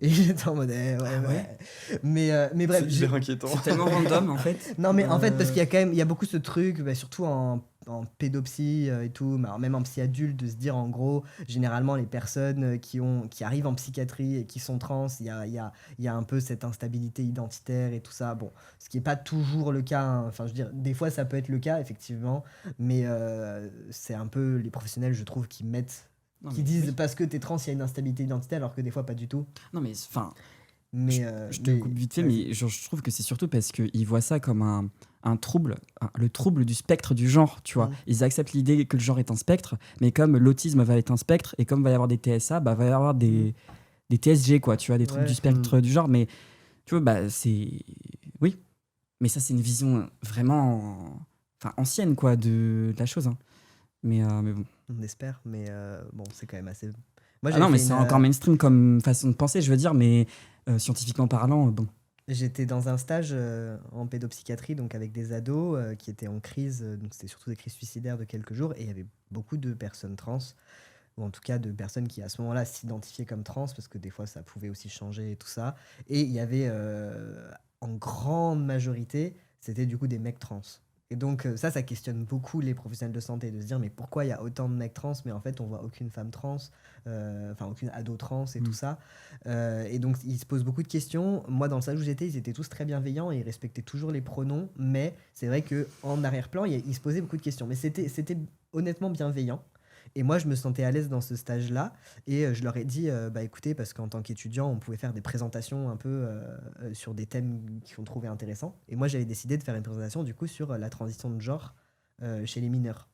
Et j'étais en mode, ouais, ouais. Mais bref, C'est hyper inquiétant. C'est tellement random en fait. non, mais en fait, parce qu'il y a quand même, il y a beaucoup ce truc, bah, surtout en pédopsie et tout, mais alors même en psy adulte, de se dire en gros, généralement, les personnes qui arrivent en psychiatrie et qui sont trans, il y a un peu cette instabilité identitaire et tout ça. Bon, ce qui n'est pas toujours le cas, hein. Enfin, je veux dire, des fois, ça peut être le cas, effectivement, mais c'est un peu les professionnels, je trouve, qui mettent. Non, Qui mais disent oui. parce que t'es trans, il y a une instabilité identitaire, alors que des fois, pas du tout. Non, mais enfin, Mais, je te coupe vite fait, mais genre, je trouve que c'est surtout parce qu'ils voient ça comme un trouble, le trouble du spectre du genre, tu vois. Ils acceptent l'idée que le genre est un spectre, mais comme l'autisme va être un spectre, et comme va y avoir des TSA, bah, va y avoir des TSG, quoi, tu vois, des troubles Ouais. du spectre du genre. Mais tu vois, bah, c'est. Oui, mais ça, c'est une vision vraiment ancienne, quoi, de la chose. Hein. Mais bon. On espère, mais bon, c'est quand même assez. Moi, Ah non, mais fait c'est encore mainstream comme façon de penser, je veux dire, mais scientifiquement parlant, bon. J'étais dans un stage en pédopsychiatrie, donc avec des ados qui étaient en crise, donc c'était surtout des crises suicidaires de quelques jours, et il y avait beaucoup de personnes trans, ou en tout cas de personnes qui à ce moment-là s'identifiaient comme trans, parce que des fois ça pouvait aussi changer et tout ça. Et il y avait en grande majorité, c'était du coup des mecs trans. Et donc ça questionne beaucoup les professionnels de santé, de se dire mais pourquoi il y a autant de mecs trans, mais en fait on voit aucune femme trans, enfin aucune ado trans et tout ça. Et donc ils se posent beaucoup de questions. Moi dans le stage où j'étais, ils étaient tous très bienveillants et ils respectaient toujours les pronoms, mais c'est vrai qu'en arrière-plan, ils se posaient beaucoup de questions. Mais c'était honnêtement bienveillant. Et moi, je me sentais à l'aise dans ce stage-là. Et je leur ai dit, bah écoutez, parce qu'en tant qu'étudiant, on pouvait faire des présentations un peu sur des thèmes qu'on trouvait intéressants. Et moi, j'avais décidé de faire une présentation du coup sur la transition de genre chez les mineurs.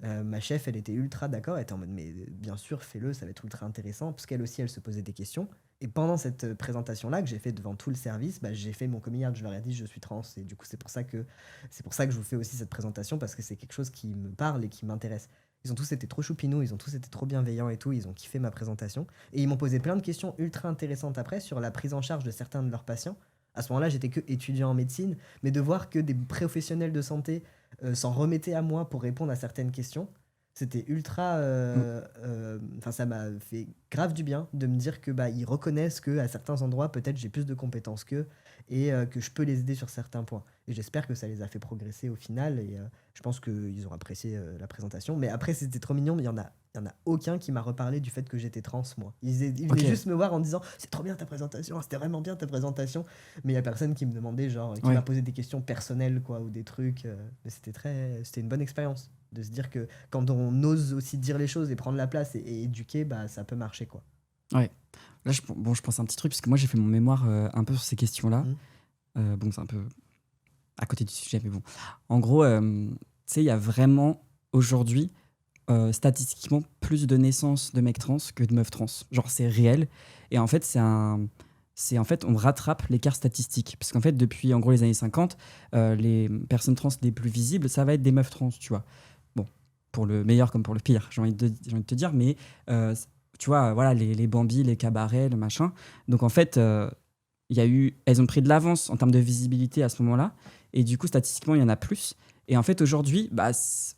Ma chef, elle était ultra d'accord. Elle était en mode, mais bien sûr, fais-le, ça va être ultra intéressant. Parce qu'elle aussi, elle se posait des questions. Et pendant cette présentation-là que j'ai fait devant tout le service, bah, j'ai fait mon coming out. Je leur ai dit, je suis trans. Et du coup, c'est pour ça que je vous fais aussi cette présentation, parce que c'est quelque chose qui me parle et qui m'intéresse. Ils ont tous été trop choupinous, ils ont tous été trop bienveillants et tout, ils ont kiffé ma présentation. Et ils m'ont posé plein de questions ultra intéressantes après sur la prise en charge de certains de leurs patients. À ce moment-là, j'étais que étudiant en médecine, mais de voir que des professionnels de santé s'en remettaient à moi pour répondre à certaines questions, c'était ultra. Ça m'a fait grave du bien de me dire que bah, ils reconnaissent que à certains endroits, peut-être j'ai plus de compétences qu'eux et que je peux les aider sur certains points. Et j'espère que ça les a fait progresser au final. Et je pense qu'ils ont apprécié la présentation. Mais après, c'était trop mignon, mais il y en a aucun qui m'a reparlé du fait que j'étais trans, moi. Ils venaient juste me voir en disant c'est trop bien ta présentation, c'était vraiment bien ta présentation. Mais il y a personne qui me demandait, genre, qui m'a posé des questions personnelles, quoi, ou des trucs. Mais c'était une bonne expérience. De se dire que quand on ose aussi dire les choses et prendre la place et éduquer, bah, ça peut marcher, quoi. Là, je pense à un petit truc, parce que moi, j'ai fait mon mémoire un peu sur ces questions-là. Bon, c'est un peu à côté du sujet, mais bon. En gros, tu sais, il y a vraiment, aujourd'hui, statistiquement, plus de naissances de mecs trans que de meufs trans. Genre, c'est réel. Et en fait, en fait, on rattrape l'écart statistique. Parce qu'en fait, depuis, en gros, les années 50, les personnes trans les plus visibles, ça va être des meufs trans, tu vois. Bon, pour le meilleur comme pour le pire, j'ai envie de te dire, mais tu vois, voilà, les Bambi, les cabarets, le machin. Donc, en fait, elles ont pris de l'avance en termes de visibilité à ce moment-là. Et du coup, statistiquement, il y en a plus. Et en fait, aujourd'hui,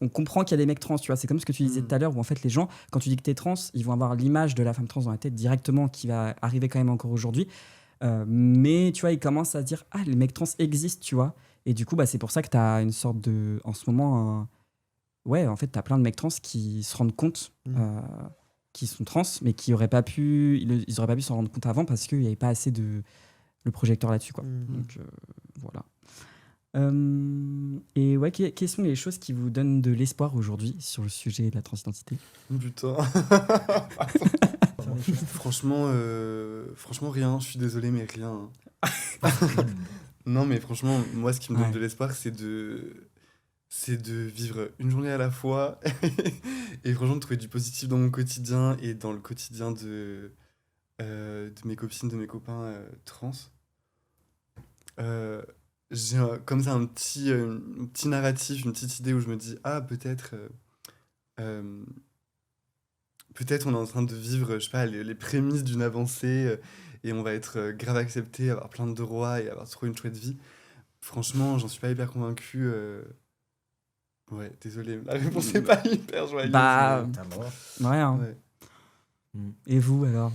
on comprend qu'il y a des mecs trans, tu vois. C'est comme ce que tu disais tout à l'heure, où en fait, les gens, quand tu dis que t'es trans, ils vont avoir l'image de la femme trans dans la tête directement, qui va arriver quand même encore aujourd'hui. Mais tu vois, ils commencent à se dire, ah, les mecs trans existent, tu vois. Et du coup, c'est pour ça que t'as une sorte de. En ce moment, ouais, en fait, t'as plein de mecs trans qui se rendent compte qu'ils sont trans, mais qui auraient pas pu. Ils auraient pas pu s'en rendre compte avant parce qu'il n'y avait pas assez de. Le projecteur là-dessus, quoi. Donc, voilà. Et ouais, quelles sont les choses qui vous donnent de l'espoir aujourd'hui sur le sujet de la transidentité? Putain. Franchement, rien. Je suis désolé, mais rien. Non, mais franchement, moi, ce qui me donne de l'espoir, c'est de vivre une journée à la fois et franchement de trouver du positif dans mon quotidien et dans le quotidien de mes copines, de mes copains trans. J'ai comme ça un petit narratif, une petite idée où je me dis, ah, peut-être on est en train de vivre, je sais pas, les prémices d'une avancée et on va être grave accepté, avoir plein de droits et avoir trop une chouette vie. Franchement, j'en suis pas hyper convaincu. Ouais, désolé, la réponse n'est pas hyper joyeuse. Ouais, hein. Ouais. Et vous, alors?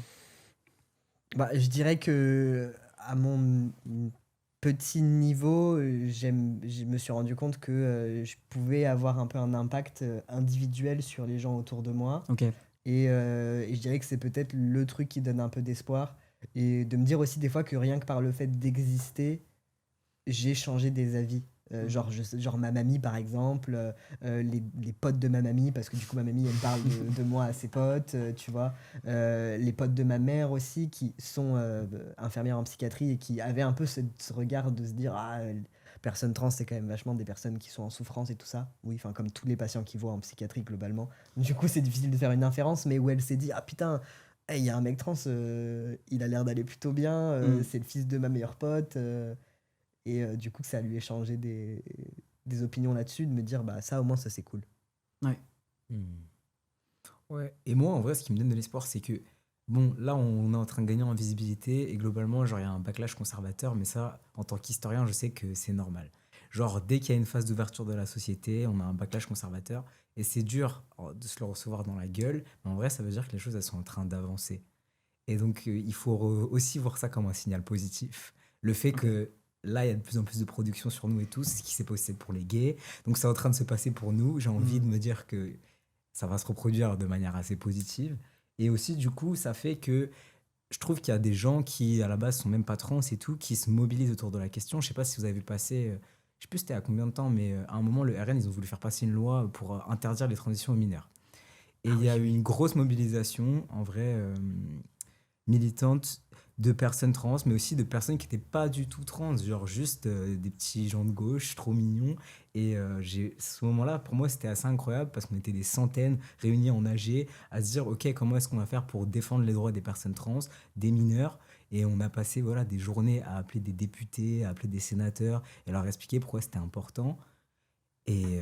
Je dirais que à mon petit niveau, je me suis rendu compte que je pouvais avoir un peu un impact individuel sur les gens autour de moi. Ok. Et je dirais que c'est peut-être le truc qui donne un peu d'espoir. Et de me dire aussi des fois que rien que par le fait d'exister, j'ai changé des avis. Genre ma mamie, par exemple, les potes de ma mamie, parce que du coup, ma mamie, elle parle de moi à ses potes, tu vois. Les potes de ma mère aussi, qui sont infirmières en psychiatrie et qui avaient un peu ce regard de se dire, ah, personnes trans, c'est quand même vachement des personnes qui sont en souffrance et tout ça. Oui, enfin, comme tous les patients qui voient en psychiatrie, globalement. Du coup, c'est difficile de faire une inférence, mais où elle s'est dit, ah putain, il y a un mec trans, il a l'air d'aller plutôt bien, c'est le fils de ma meilleure pote. Et du coup, ça lui a changé des opinions là-dessus, de me dire, bah ça, au moins, ça, c'est cool. Ouais. Et moi, en vrai, ce qui me donne de l'espoir, c'est que, bon, là, on est en train de gagner en visibilité et globalement, genre, il y a un backlash conservateur, mais ça, en tant qu'historien, je sais que c'est normal. Genre, dès qu'il y a une phase d'ouverture de la société, on a un backlash conservateur et c'est dur de se le recevoir dans la gueule, mais en vrai, ça veut dire que les choses, elles sont en train d'avancer. Et donc, il faut aussi voir ça comme un signal positif. Le fait que là, il y a de plus en plus de production sur nous et tout, c'est ce qui s'est passé pour les gays. Donc, c'est en train de se passer pour nous. J'ai envie de me dire que ça va se reproduire de manière assez positive. Et aussi, du coup, ça fait que je trouve qu'il y a des gens qui, à la base, sont même pas trans et tout, qui se mobilisent autour de la question. Je sais pas si vous avez passé, je sais plus c'était à combien de temps, mais à un moment, le RN, ils ont voulu faire passer une loi pour interdire les transitions aux mineurs. Et il y a eu une grosse mobilisation, en vrai, militante, de personnes trans, mais aussi de personnes qui n'étaient pas du tout trans, genre juste des petits gens de gauche, trop mignons. Et ce moment-là, pour moi, c'était assez incroyable parce qu'on était des centaines réunis en AG à se dire, OK, comment est-ce qu'on va faire pour défendre les droits des personnes trans, des mineurs? Et on a passé des journées à appeler des députés, à appeler des sénateurs et leur expliquer pourquoi c'était important. Et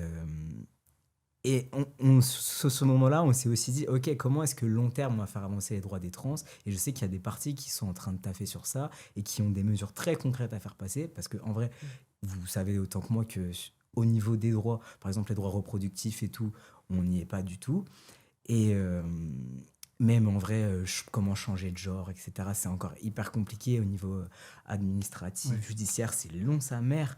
ce moment-là, on s'est aussi dit, OK, comment est-ce que long terme, on va faire avancer les droits des trans? Et je sais qu'il y a des partis qui sont en train de taffer sur ça et qui ont des mesures très concrètes à faire passer. Parce qu'en vrai, vous savez autant que moi qu'au niveau des droits, par exemple les droits reproductifs et tout, on n'y est pas du tout. Et même en vrai, comment changer de genre, etc., c'est encore hyper compliqué au niveau administratif, judiciaire, c'est long sa mère.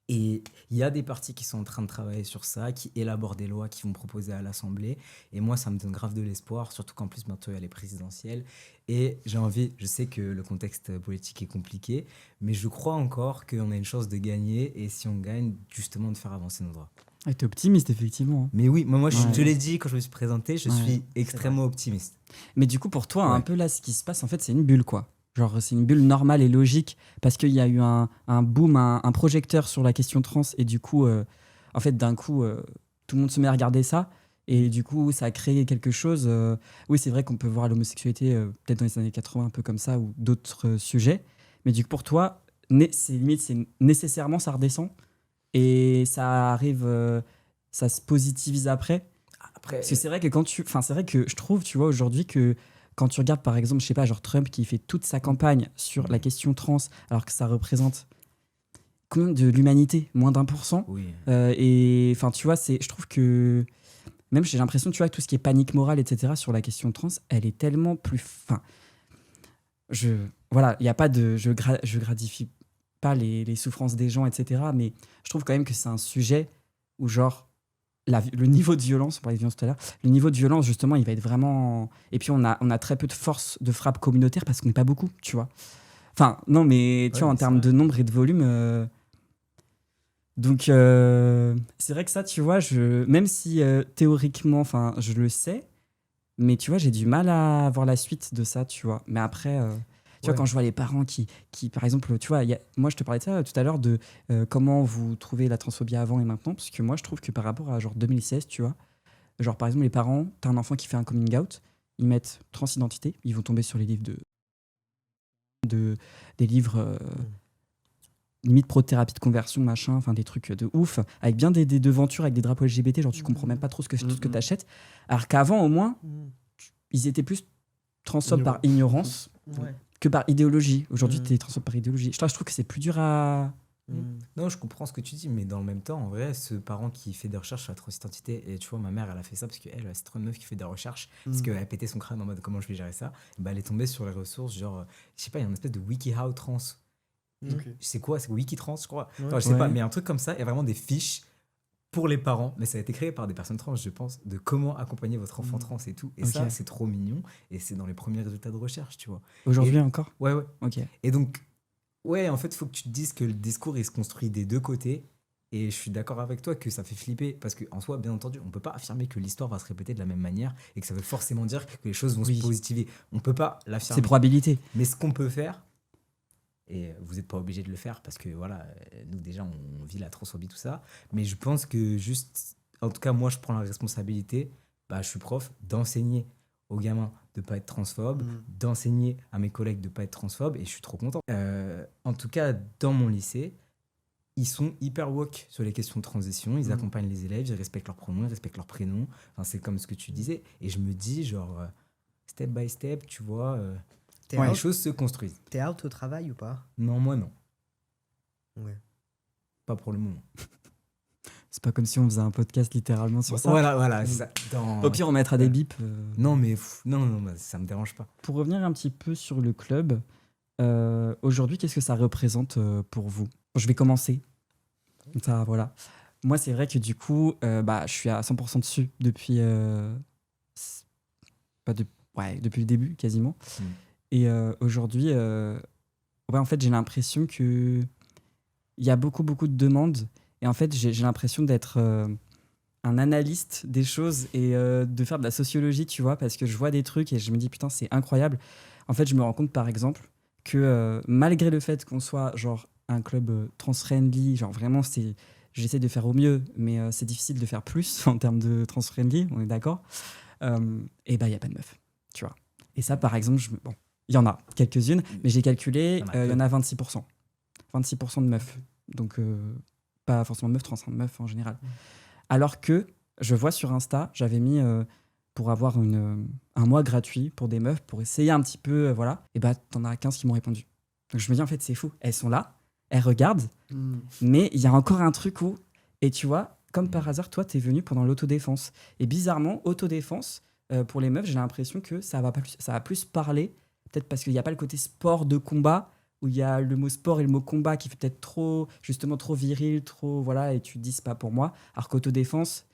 Et il y a des partis qui sont en train de travailler sur ça, qui élaborent des lois, qui vont proposer à l'Assemblée. Et moi, ça me donne grave de l'espoir, surtout qu'en plus, bientôt, il y a les présidentielles. Et je sais que le contexte politique est compliqué, mais je crois encore qu'on a une chance de gagner. Et si on gagne, justement, de faire avancer nos droits. Ah, t'es optimiste, effectivement. Mais oui, moi Ouais. je l'ai dit quand je me suis présenté, je Ouais, suis extrêmement optimiste. Mais du coup, pour toi, Ouais. un peu là, ce qui se passe, en fait, c'est une bulle, quoi. Genre, c'est une bulle normale et logique parce qu'il y a eu un boom, un projecteur sur la question trans et du coup, en fait, d'un coup, tout le monde se met à regarder ça et du coup, ça a créé quelque chose. Oui, c'est vrai qu'on peut voir l'homosexualité peut-être dans les années 80 un peu comme ça ou d'autres sujets, mais du coup, pour toi, c'est limite, c'est nécessairement ça redescend et ça arrive, ça se positivise après. Après, Parce que c'est vrai que c'est vrai que je trouve, tu vois, aujourd'hui que quand tu regardes par exemple, je sais pas, genre Trump qui fait toute sa campagne sur la question trans, alors que ça représente combien de l'humanité, moins d'1%. oui. Et enfin, tu vois, je trouve que même j'ai l'impression, tu vois, que tout ce qui est panique morale, etc. sur la question trans, elle est tellement plus. Enfin, voilà, il y a pas de, je gratifie pas les souffrances des gens, etc. Mais je trouve quand même que c'est un sujet où genre le niveau de violence, on parlait de violence tout à l'heure, le niveau de violence, justement, il va être vraiment. Et puis, on a très peu de force de frappe communautaire parce qu'on n'est pas beaucoup, tu vois. Enfin, non, mais tu Ouais, vois, en mais c'est termes vrai. de nombre et de volume. Donc, c'est vrai que ça, tu vois, même si théoriquement, enfin, je le sais, mais tu vois, j'ai du mal à voir la suite de ça, tu vois. Mais après. Tu vois, Ouais. quand je vois les parents qui par exemple, tu vois, moi je te parlais de ça tout à l'heure, de comment vous trouvez la transphobie avant et maintenant, parce que moi je trouve que par rapport à genre 2016, tu vois, genre par exemple les parents, t'as un enfant qui fait un coming out, ils mettent transidentité, ils vont tomber sur les livres des livres limite pro-thérapie de conversion, machin, enfin des trucs de ouf, avec bien des devantures, avec des drapeaux LGBT, genre tu comprends même pas trop tout ce que t'achètes, alors qu'avant au moins, ils étaient plus transphobes par ignorance Ouais. que par idéologie. Aujourd'hui, Mm. t'es transphobe par idéologie. Je trouve que c'est plus dur à. Non, je comprends ce que tu dis, mais dans le même temps, en vrai, ce parent qui fait des recherches sur la transidentité, et tu vois, ma mère, elle a fait ça parce qu'elle, c'est trop une meuf qui fait des recherches, parce qu'elle a pété son crâne en mode comment je vais gérer ça. Bah, elle est tombée sur les ressources, genre, je sais pas, il y a une espèce de WikiHow trans. Ok. C'est quoi? C'est Wikitrans, je crois. Ouais. Enfin, je sais pas, Ouais. mais un truc comme ça, il y a vraiment des fiches pour les parents, mais ça a été créé par des personnes trans, je pense, de comment accompagner votre enfant trans et tout. Et Ok. ça, c'est trop mignon, et c'est dans les premiers résultats de recherche, tu vois. Aujourd'hui Et- encore. Ouais, ouais. Ok. Et donc, ouais, en fait, il faut que tu te dises que le discours, il se construit des deux côtés. Et je suis d'accord avec toi que ça fait flipper. Parce qu'en soi, bien entendu, on peut pas affirmer que l'histoire va se répéter de la même manière et que ça veut forcément dire que les choses vont Oui. se positiver. On peut pas C'est l'affirmer. probabilité. Mais ce qu'on peut faire, et vous n'êtes pas obligé de le faire parce que voilà, nous déjà, on vit la transphobie, tout ça. Mais je pense que juste, en tout cas, moi, je prends la responsabilité, bah, je suis prof, d'enseigner aux gamins de pas être transphobe, d'enseigner à mes collègues de pas être transphobe, et je suis trop content. En tout cas, dans mon lycée, ils sont hyper woke sur les questions de transition, ils accompagnent les élèves, ils respectent leurs pronoms, ils respectent leurs prénoms, enfin, c'est comme ce que tu disais, et je me dis, genre, step by step, tu vois, T'es les out, choses se construisent. t'es out au travail ou pas? Non, moi non, Ouais. pas pour le moment. C'est pas comme si on faisait un podcast littéralement sur ça. Voilà, c'est ça. Au pire, on mettra des bips. Non, mais non, bah, ça me dérange pas. Pour revenir un petit peu sur le club, aujourd'hui, qu'est-ce que ça représente pour vous? Je vais commencer. Ça, voilà. Moi, c'est vrai que du coup, bah, je suis à 100% dessus depuis, pas de, ouais, depuis le début, quasiment. Et aujourd'hui, ouais, en fait, j'ai l'impression que il y a beaucoup, beaucoup de demandes. Et en fait, j'ai l'impression d'être un analyste des choses et de faire de la sociologie, tu vois, parce que je vois des trucs et je me dis, putain, c'est incroyable. En fait, je me rends compte, par exemple, que malgré le fait qu'on soit genre un club trans-friendly, genre vraiment, j'essaie de faire au mieux, mais c'est difficile de faire plus en termes de trans-friendly, on est d'accord. Et bah, il n'y a pas de meufs, tu vois. Et ça, par exemple, bon, il y en a quelques-unes, mais j'ai calculé, il y en a 26%. 26% de meufs. Donc, pas forcément meufs trans, hein, meufs en général. Alors que je vois sur Insta, j'avais mis pour avoir un mois gratuit pour des meufs, pour essayer un petit peu, voilà. Et bah, t'en as 15 qui m'ont répondu. Donc je me dis, en fait, c'est fou. Elles sont là, elles regardent, mais il y a encore un truc où. Et tu vois, comme par hasard, toi, t'es venu pendant l'autodéfense. Et bizarrement, autodéfense, pour les meufs, j'ai l'impression que ça va plus parler. Peut-être parce qu'il n'y a pas le côté sport de combat, où il y a le mot sport et le mot combat qui fait peut-être trop viril, trop, voilà, et tu te dis, c'est pas pour moi. Alors qu'autodéfense,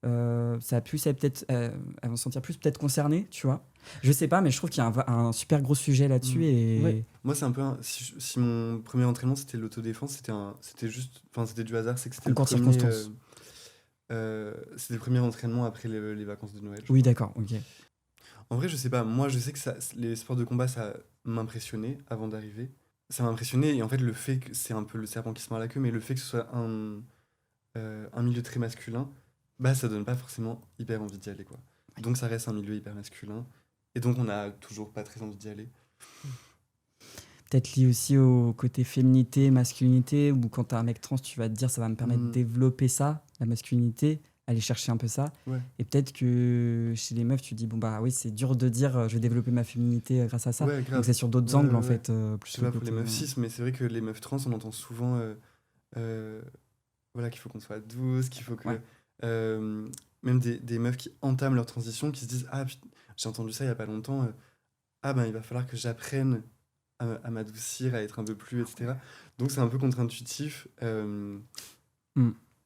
ça a plus, peut-être, elles vont se sentir plus peut-être concernées, tu vois. Je sais pas, mais je trouve qu'il y a un super gros sujet là-dessus. Et... Ouais. Moi, c'est un peu si mon premier entraînement c'était l'autodéfense, c'était juste, enfin c'était du hasard, c'est que c'était le Concours de premier. circonstances. c'était le premier entraînement après les vacances de Noël. je Oui, crois. d'accord, ok. En vrai, je sais pas. Moi, je sais que les sports de combat, ça m'impressionnait avant d'arriver. Ça m'impressionnait. Et en fait, le fait que c'est un peu le serpent qui se mord la queue, mais le fait que ce soit un milieu très masculin, bah, ça donne pas forcément hyper envie d'y aller, quoi. Donc, ça reste un milieu hyper masculin. Et donc, on a toujours pas très envie d'y aller. Peut-être lié aussi au côté féminité, masculinité, où quand t'es un mec trans, tu vas te dire ça va me permettre de Mm. développer ça, la masculinité, aller chercher un peu ça. Ouais. Et peut-être que chez les meufs, tu dis, bon bah oui, c'est dur de dire je vais développer ma féminité grâce à ça. Ouais, grave. Donc c'est sur d'autres Ouais, angles en ouais, fait. Je sais pas pour les meufs cis, mais c'est vrai que les meufs trans, on entend souvent voilà, qu'il faut qu'on soit douce, qu'il faut que. Ouais. Même des meufs qui entament leur transition, qui se disent ah, putain, j'ai entendu ça il y a pas longtemps, ah ben il va falloir que j'apprenne à m'adoucir, à être un peu plus, etc. Donc c'est un peu contre-intuitif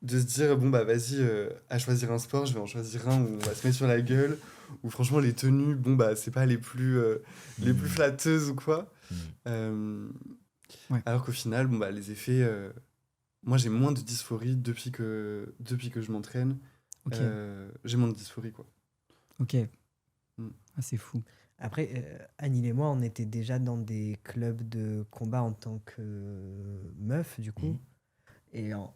de se dire bon bah vas-y, à choisir un sport, je vais en choisir un où on va se mettre sur la gueule, où franchement les tenues, bon bah c'est pas les plus flatteuses ou quoi. Ouais. Alors qu'au final, bon bah les effets, moi j'ai moins de dysphorie depuis que je m'entraîne. Ok, J'ai moins de dysphorie quoi. ok. Mm. Ah, c'est fou. Après, Anil et moi, on était déjà dans des clubs de combat en tant que meuf, du coup. Et on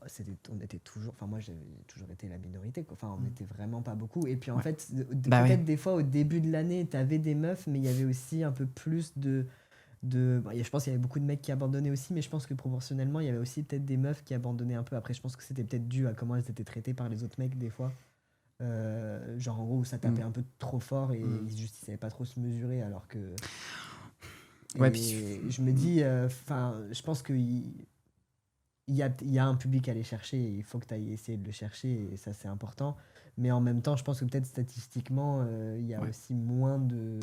était toujours. Enfin, moi, j'ai toujours été la minorité, quoi. Enfin, on n'était vraiment pas beaucoup. Et puis, en Ouais. fait, Bah peut-être ouais. des fois, au début de l'année, t'avais des meufs, mais il y avait aussi un peu plus bon, je pense qu'il y avait beaucoup de mecs qui abandonnaient aussi, mais je pense que proportionnellement, il y avait aussi peut-être des meufs qui abandonnaient un peu. Après, je pense que c'était peut-être dû à comment elles étaient traitées par les autres mecs, des fois. Genre, en gros, où ça tapait un peu trop fort et ils savaient pas trop se mesurer, alors que. Ouais, Et puis- je me dis, enfin, je pense qu'il y a un public à aller chercher et il faut que tu ailles essayer de le chercher et ça c'est important. Mais en même temps, je pense que peut-être statistiquement, il y a Ouais. aussi moins de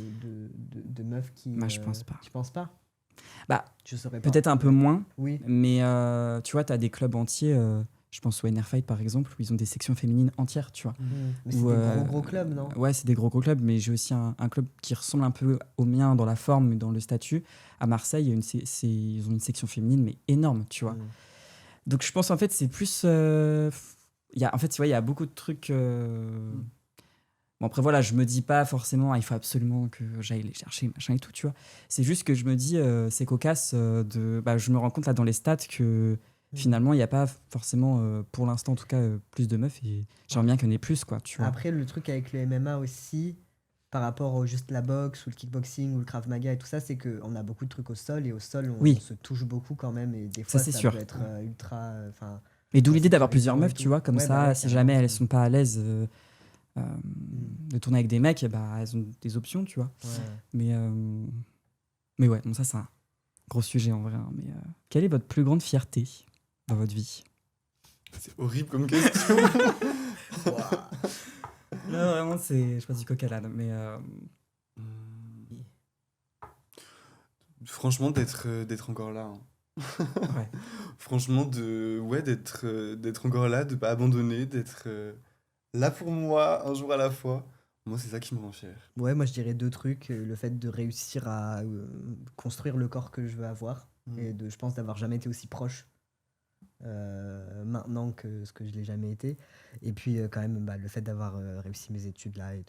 meufs qui. Moi, je pense pas. Tu penses pas? Bah, Je saurais pas. peut-être un peu Mais- moins, Oui. mais tu vois, t'as des clubs entiers. Je pense au NR Fight par exemple, où ils ont des sections féminines entières, tu vois. Mais c'est Ou, des gros clubs, non? Ouais, c'est des gros clubs, mais j'ai aussi un club qui ressemble un peu au mien dans la forme et dans le statut. À Marseille, il y a ils ont une section féminine, mais énorme, tu vois. Donc je pense en fait, c'est plus. En fait, tu vois, il y a beaucoup de trucs. Bon, après, voilà, je me dis pas forcément, il faut absolument que j'aille les chercher, machin et tout, tu vois. C'est juste que je me dis, c'est cocasse je me rends compte là dans les stats que finalement, il n'y a pas forcément, pour l'instant en tout cas, plus de meufs et j'aimerais bien qu'il y en ait plus, quoi, tu vois. Après, le truc avec le MMA aussi, par rapport au juste la boxe ou le kickboxing ou le Krav Maga et tout ça, c'est qu'on a beaucoup de trucs au sol et au sol, on Oui. se touche beaucoup quand même et des fois, Ça, c'est ça sûr. peut être ultra. Enfin, Et d'où la l'idée d'avoir plusieurs sécurité et meufs, tout. tu vois, comme Ouais, ça, bah ouais, si jamais carrément. elles sont pas à l'aise de tourner avec des mecs, bah, elles ont des options, tu vois. Ouais. Mais ouais, bon, ça, c'est un gros sujet en vrai. Hein, mais quelle est votre plus grande fierté dans votre vie? C'est horrible comme question. Non, vraiment, je passe du coq à l'âne, mais Franchement, d'être encore là. Hein. ouais. Franchement, d'être encore là, de pas abandonner, d'être là pour moi, un jour à la fois. Moi, c'est ça qui me rend fier. Ouais, moi je dirais deux trucs. Le fait de réussir à construire le corps que je veux avoir et je pense d'avoir jamais été aussi proche maintenant que ce que je l'ai jamais été. Et puis quand même le fait d'avoir réussi mes études là et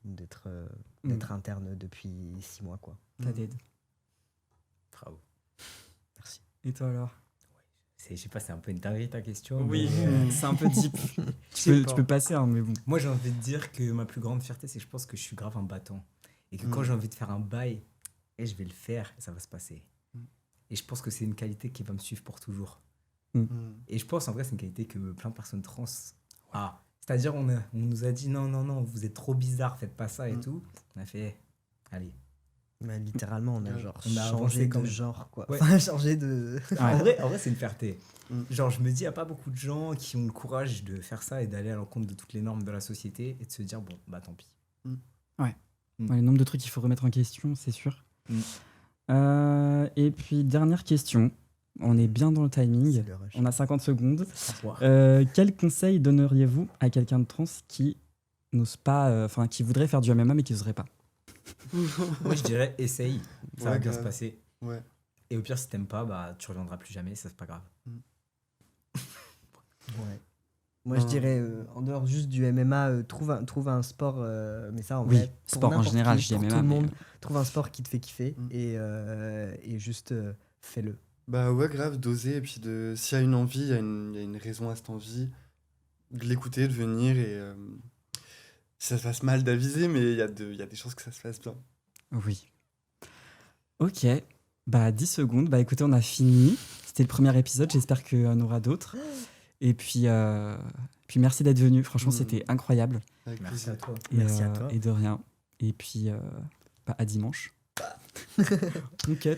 d'être interne depuis 6 mois quoi. T'as d'aide. Bravo. Merci. Et toi alors? Je sais pas, c'est un peu une dinguerie ta question. Oui, mais, c'est un peu deep. sais tu pas. peux passer, hein, mais bon. Moi, j'ai envie de dire que ma plus grande fierté, c'est que je pense que je suis grave un battant. Et que quand j'ai envie de faire un bail, et je vais le faire, et ça va se passer. Et je pense que c'est une qualité qui va me suivre pour toujours. Et je pense, en vrai, c'est une qualité que plein de personnes trans... Ah, c'est-à-dire, on nous a dit, non, vous êtes trop bizarre, faites pas ça et tout. On a fait, allez. Mais littéralement, on a genre On a changé avancé quand de même. genre quoi. Ouais. Enfin, changé de. En vrai, c'est une fierté. Mm. Genre, je me dis, il n'y a pas beaucoup de gens qui ont le courage de faire ça et d'aller à l'encontre de toutes les normes de la société et de se dire, bon, bah tant pis. Ouais, le nombre de trucs qu'il faut remettre en question, c'est sûr. Et puis, dernière question. On est bien dans le timing. C'est le rush. On a 50 secondes. Wow. Quel conseil donneriez-vous à quelqu'un de trans qui n'ose pas, qui voudrait faire du MMA mais qui n'oserait pas? Moi, je dirais, essaye, ça va Ouais, bien grave. se passer. Ouais. Et au pire, si t'aimes pas, bah tu reviendras plus jamais, ça c'est pas grave. Ouais. Moi, je dirais, en dehors juste du MMA, trouve un sport, mais ça, en Oui, vrai, pour sport en n'importe général, qui, je dis pour MMA, tout le mais, monde, trouve un sport qui te fait kiffer Mm. et juste fais-le. Bah ouais, grave, d'oser, et puis s'il y a une envie, il y a une raison à cette envie, de l'écouter, de venir, et si ça se passe mal, d'aviser, mais il y a des chances que ça se passe bien. Oui. Ok. Bah, 10 secondes. Bah, écoutez, on a fini. C'était le premier épisode. J'espère qu'il y en aura d'autres. Et puis merci d'être venu. Franchement, Mm. c'était incroyable. Avec Merci à plaisir. toi. Merci à toi. Et de rien. Et puis, à dimanche. On cut.